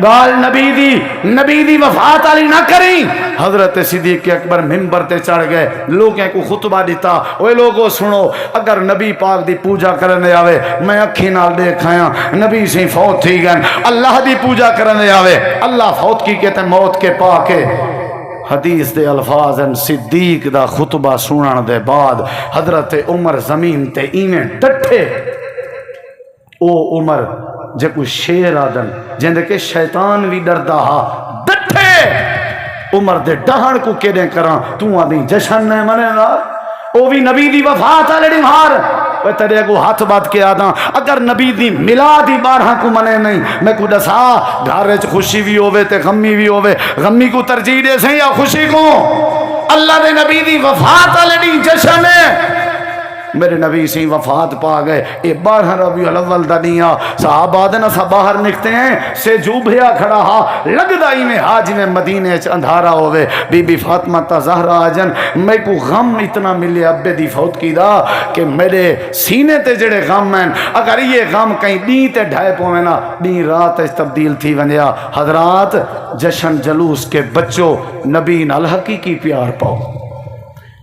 گال نبی دی وفات علی نہ کریں، حضرت صدیق اکبر منبر تے چڑھ گئے، لوگوں کو خطبہ دیتا، اوے لوگو سنو اگر نبی پاک دی پوجا کرنے آوے، میں اکھی نال دیکھایا نبی سے فوت تھی گئے، اللہ دی پوجا کرنے آوے، اللہ فوت کی کہتے موت کے پاکے۔ حدیث دے الفاظ ہیں، صدیق دا خطبہ سنن دے بعد حضرت عمر زمین تے ایویں ڈٹھے، او عمر جے کوئی شیر آدن جندے کے شیطان بھی ڈردا ہا، ڈٹھے عمر دے ڈہن کو کیڑے کراں، تو آدھی جشن نے منے گا، او بھی نبی دی وفات آلے ڈمہار، وہ تیرے کو ہاتھ بات کے آدھاں، اگر نبی دی ملادی 12 کو منے نہیں، میں کو دسا گھارے چ خوشی بھی ہوئے تے غمی بھی ہوئے، غمی کو ترجیح دے سے یا خوشی کو؟ اللہ دے نبی دی وفات آلے ڈی جشن ہے، میرے نبی سے وفات پا گئے، یہ 12 ربیع الاول دا دیا، صحابہ دن اسا باہر نکتے ہیں، سے جو بھیا کھڑا ہا، لگ دائی میں حاج میں مدینے چ اندھارا ہوئے، بی بی فاطمہ تا زہرا آجن، میں کو غم اتنا ملے ابے دی فوت کی دا، کہ میرے سینے تے جڑے غم ہیں، اگر یہ غم کہیں دین تے ڈھائے پویں نا، دین رات تبدیل تھی ونیا۔ حضرات جشن جلوس کے بچوں، نبی نال حقیقی پیار پاؤ،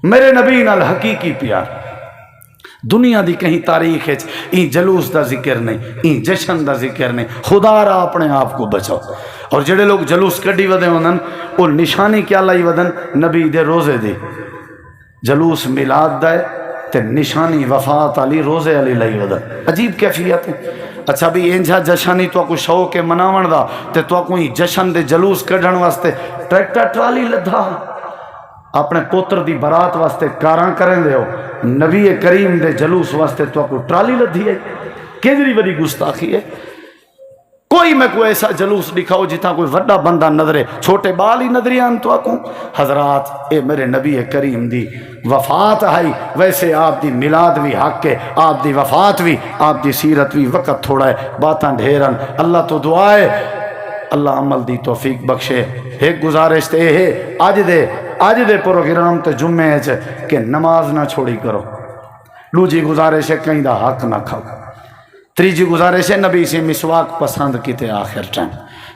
میرے نبی نال حقیقی پیار. دنیا دی کہیں تاریخ ہے این جلوس دا ذکر نہیں، این جشن دا ذکر نہیں. خدا را اپنے آپ کو بچاؤ. اور جڑے لوگ جلوس کڈی ودے ونن وہ نشانی کیا لائی ودن؟ نبی دے روزے دی. جلوس میلاد دا ہے تے نشانی وفات علی روزے علی لائی ودن. عجیب کیفیت ہے. اچھا بھی انجھا جشنی تو کو شوق کے مناون دا تے تو کو جشن دے جلوس کڈھن واسطے ٹریکٹر ٹرالی لدھا اپنے پوتر دی برات واسطے کاراں کریں دے ہو. نبی کریم دے جلوس واسطے تو کو ٹرالی لدھی ہے. کیجری بڑی گستاخی ہے. کوئی میں کوئی ایسا جلوس دکھاؤ جتا کوئی وڈا بندہ نظرے، چھوٹے بال ہی نظریان تو آکوں. حضرات اے میرے نبی کریم دی وفات آئی، ویسے آپ دی میلاد بھی حق ہے، آپ دی وفات بھی، آپ دی سیرت بھی. وقت تھوڑا ہے، باتاں ڈھیرن. اللہ تو دعا ہے اللہ عمل دی توفیق بخشے. ایک گزارش تے ہے آج دے پروگرام تے جمعے کہ نماز نہ چھوڑی کرو. دوجی گزارش ہے کہیں دا حق نہ کھاؤ. تیجی گزارش ہے نبی سے مسواک پسند کیتے آخر ٹائم.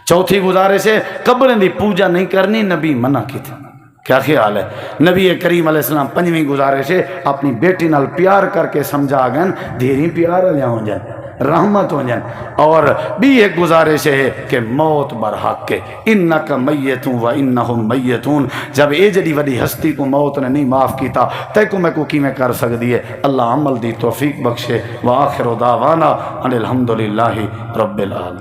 چوتھی گزارش ہے قبریں دی پوجا نہیں کرنی، نبی منع کیتے. کیا خیال ہے؟ نبی کریم علیہ السلام. پنجویں گزارش ہے اپنی بیٹی نال پیار کر کے سمجھا گن دھیری پیار لیا ہو جائیں، رحمت ہو جائیں. اور بھی ایک گزارش ہے کہ موت برحق ہے. انک میتون و انہم میتون. جب اے جڑی وڈی ہستی کو موت نے نہیں معاف کیتا تے کو میں کو کی میں کر سکتی ہے. اللہ عمل دی توفیق بخشے. وآخر دعوانا ان الحمدللہ رب العالمین.